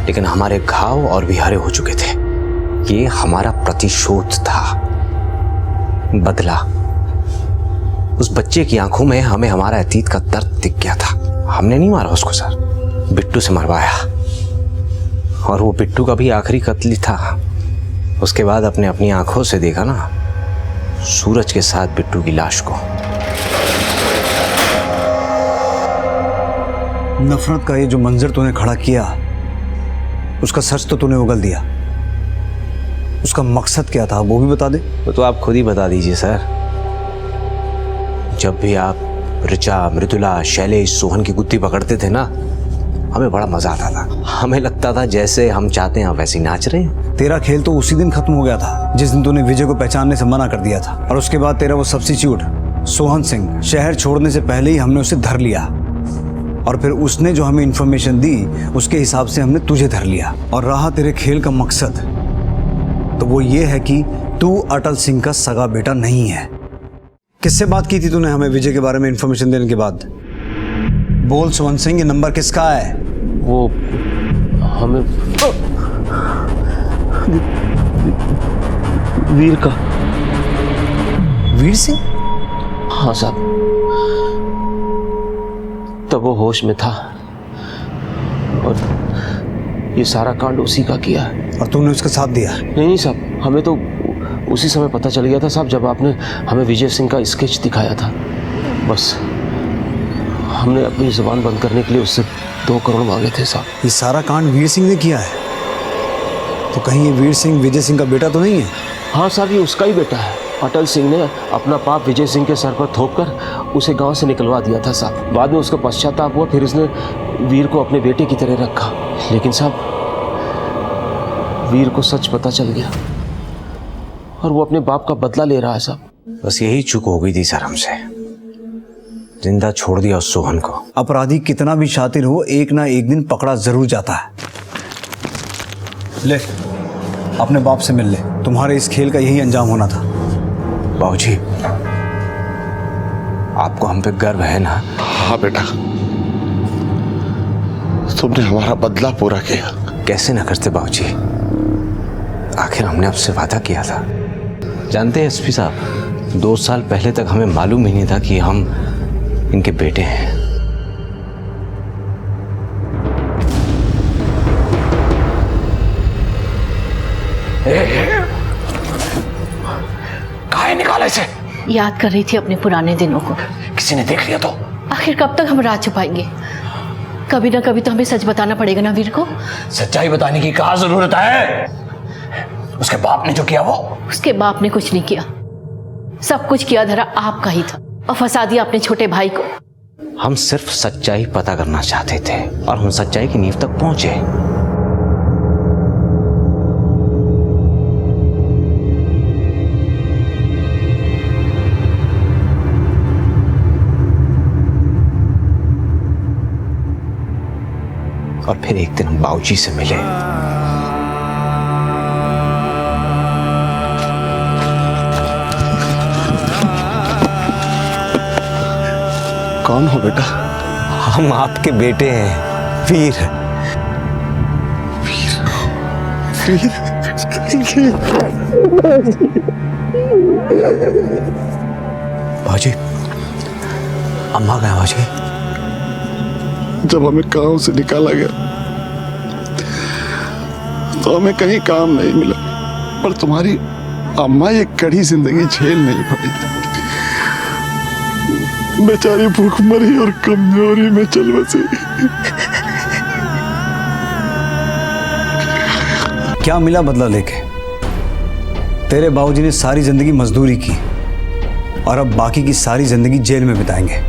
लेकिन हमारे घाव और भी हरे हो चुके थे। ये हमारा प्रतिशोध था, बदला। उस बच्चे की आंखों में हमें हमारा अतीत का दर्द दिख गया था। हमने नहीं मारा उसको सर, बिट्टू से मरवाया। और वो बिट्टू का भी आखिरी कत्ल था। उसके बाद अपने अपनी आंखों से देखा ना सूरज के साथ बिट्टू की लाश को। नफरत का ये जो मंजर तूने खड़ा किया, उसका सच तो तूने उगल दिया। उसका मकसद क्या था वो भी बता दे। तो आप खुद ही बता दीजिए सर। जब भी आप ऋचा, मृदुला, शैलेश, सोहन की गुत्थी पकड़ते थे ना, हमें बड़ा मजा आता था। हमें लगता था जैसे हम चाहते हैं वैसे ही नाच रहे हैं। तेरा खेल तो उसी दिन खत्म हो गया था जिस दिन तूने विजय को पहचानने से मना कर दिया था। और उसके बाद तेरा वो सब्स्टिट्यूट सोहन सिंह, शहर छोड़ने से पहले ही हमने उसे धर लिया। और फिर उसने जो हमें इंफॉर्मेशन दी उसके हिसाब से हमने तुझे धर लिया। और रहा तेरे खेल का मकसद, तो वो ये है कि तू अटल सिंह का सगा बेटा नहीं है। किससे बात की थी तूने हमें विजय के बारे में इंफॉर्मेशन देने के बाद? बोल सोहन सिंह, ये नंबर किसका है? वो हमें वीर का। वीर सिंह? हाँ साहब, तब वो होश में था और ये सारा कांड उसी का किया है। और तूने उसका साथ दिया? नहीं साहब, हमें तो उसी समय पता चल गया था साहब जब आपने हमें विजय सिंह का स्केच दिखाया था। बस हमने अपनी जुबान बंद करने के लिए उससे 2 करोड़ मांगे थे साहब। ये सारा कांड वीर सिंह ने किया है, तो कहीं ये वीर सिंह विजय सिंह का बेटा तो नहीं है? हाँ साहब, ये उसका ही बेटा है। अटल सिंह ने अपना पाप विजय सिंह के सर पर थोप कर उसे गांव से निकलवा दिया था साहब। बाद में उसका पश्चाताप हुआ, फिर उसने वीर को अपने बेटे की तरह रखा। लेकिन साहब वीर को सच पता चल गया और वो अपने बाप का बदला ले रहा है साहब। बस यही चूक हो गई थी सर हमसे, जिंदा छोड़ दिया उस सोहन को। अपराधी कितना भी शातिर हो, एक ना एक दिन पकड़ा जरूर जाता है। ले अपने बाप से मिल ले, तुम्हारे इस खेल का यही अंजाम होना था। बाबूजी, आपको हम पे गर्व है ना? हाँ बेटा, तुमने हमारा बदला पूरा किया। कैसे ना करते बाबूजी, आखिर हमने आपसे वादा किया था। जानते हैं एसपी साहब, 2 साल पहले तक हमें मालूम ही नहीं था कि हम इनके बेटे हैं। कहाँ निकाला इसे? याद कर रही थी अपने पुराने दिनों को। किसी ने देख लिया तो? आखिर कब तक हम राज छुपाएंगे? कभी ना कभी तो हमें सच बताना पड़ेगा ना वीर को। सच्चाई बताने की कहाँ जरूरत है? उसके बाप ने जो किया वो? उसके बाप ने कुछ नहीं किया, सब कुछ किया धरा आपका ही था और फंसा दिया अपने छोटे भाई को। हम सिर्फ सच्चाई पता करना चाहते थे और हम सच्चाई की नींव तक पहुंचे। और फिर एक दिन हम बाबूजी से मिले। कौन हो बेटा? हम आपके बेटे हैं, वीर। बाबूजी, अम्मा गए बाबूजी? जब हमें गांव से निकाला गया तो हमें कहीं काम नहीं मिला, पर तुम्हारी अम्मा ये कड़ी जिंदगी झेल नहीं पाई। बेचारी भूखमरी और कमजोरी में चल बसी। क्या मिला बदला लेके? तेरे बाबूजी ने सारी जिंदगी मजदूरी की और अब बाकी की सारी जिंदगी जेल में बिताएंगे।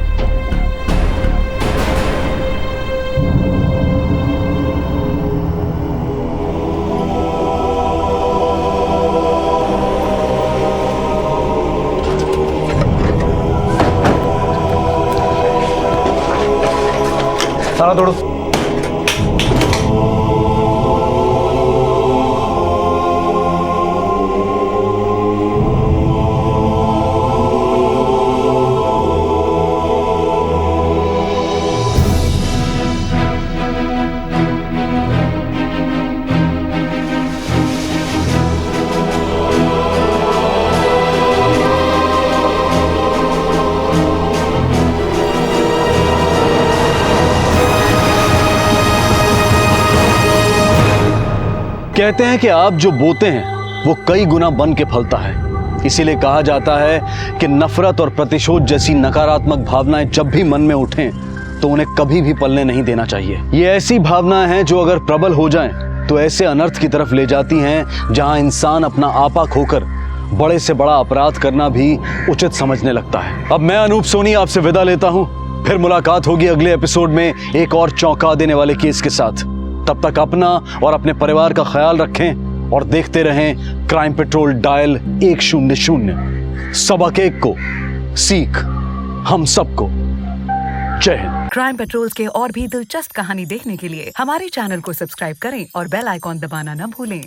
सारा दौड़ो। कहते हैं कि आप जो बोते हैं वो कई गुना बन के फलता है। इसीलिए कहा जाता है कि नफरत और प्रतिशोध जैसी नकारात्मक भावनाएं जब भी मन में उठें तो उन्हें कभी भी पलने नहीं देना चाहिए। ये ऐसी भावनाएं हैं जो अगर प्रबल हो जाएं तो ऐसे अनर्थ की तरफ ले जाती हैं जहां इंसान अपना आपा खोकर बड़े से बड़ा अपराध करना भी उचित समझने लगता है। अब मैं अनूप सोनी आपसे विदा लेता हूं, फिर मुलाकात होगी अगले एपिसोड में एक और चौंका देने वाले केस के साथ। तब तक अपना और अपने परिवार का ख्याल रखें और देखते रहें क्राइम पेट्रोल डायल 100। सबक एक को सीख हम सबको। जय हिंद। क्राइम पेट्रोल के और भी दिलचस्प कहानी देखने के लिए हमारे चैनल को सब्सक्राइब करें और बेल आइकॉन दबाना न भूलें।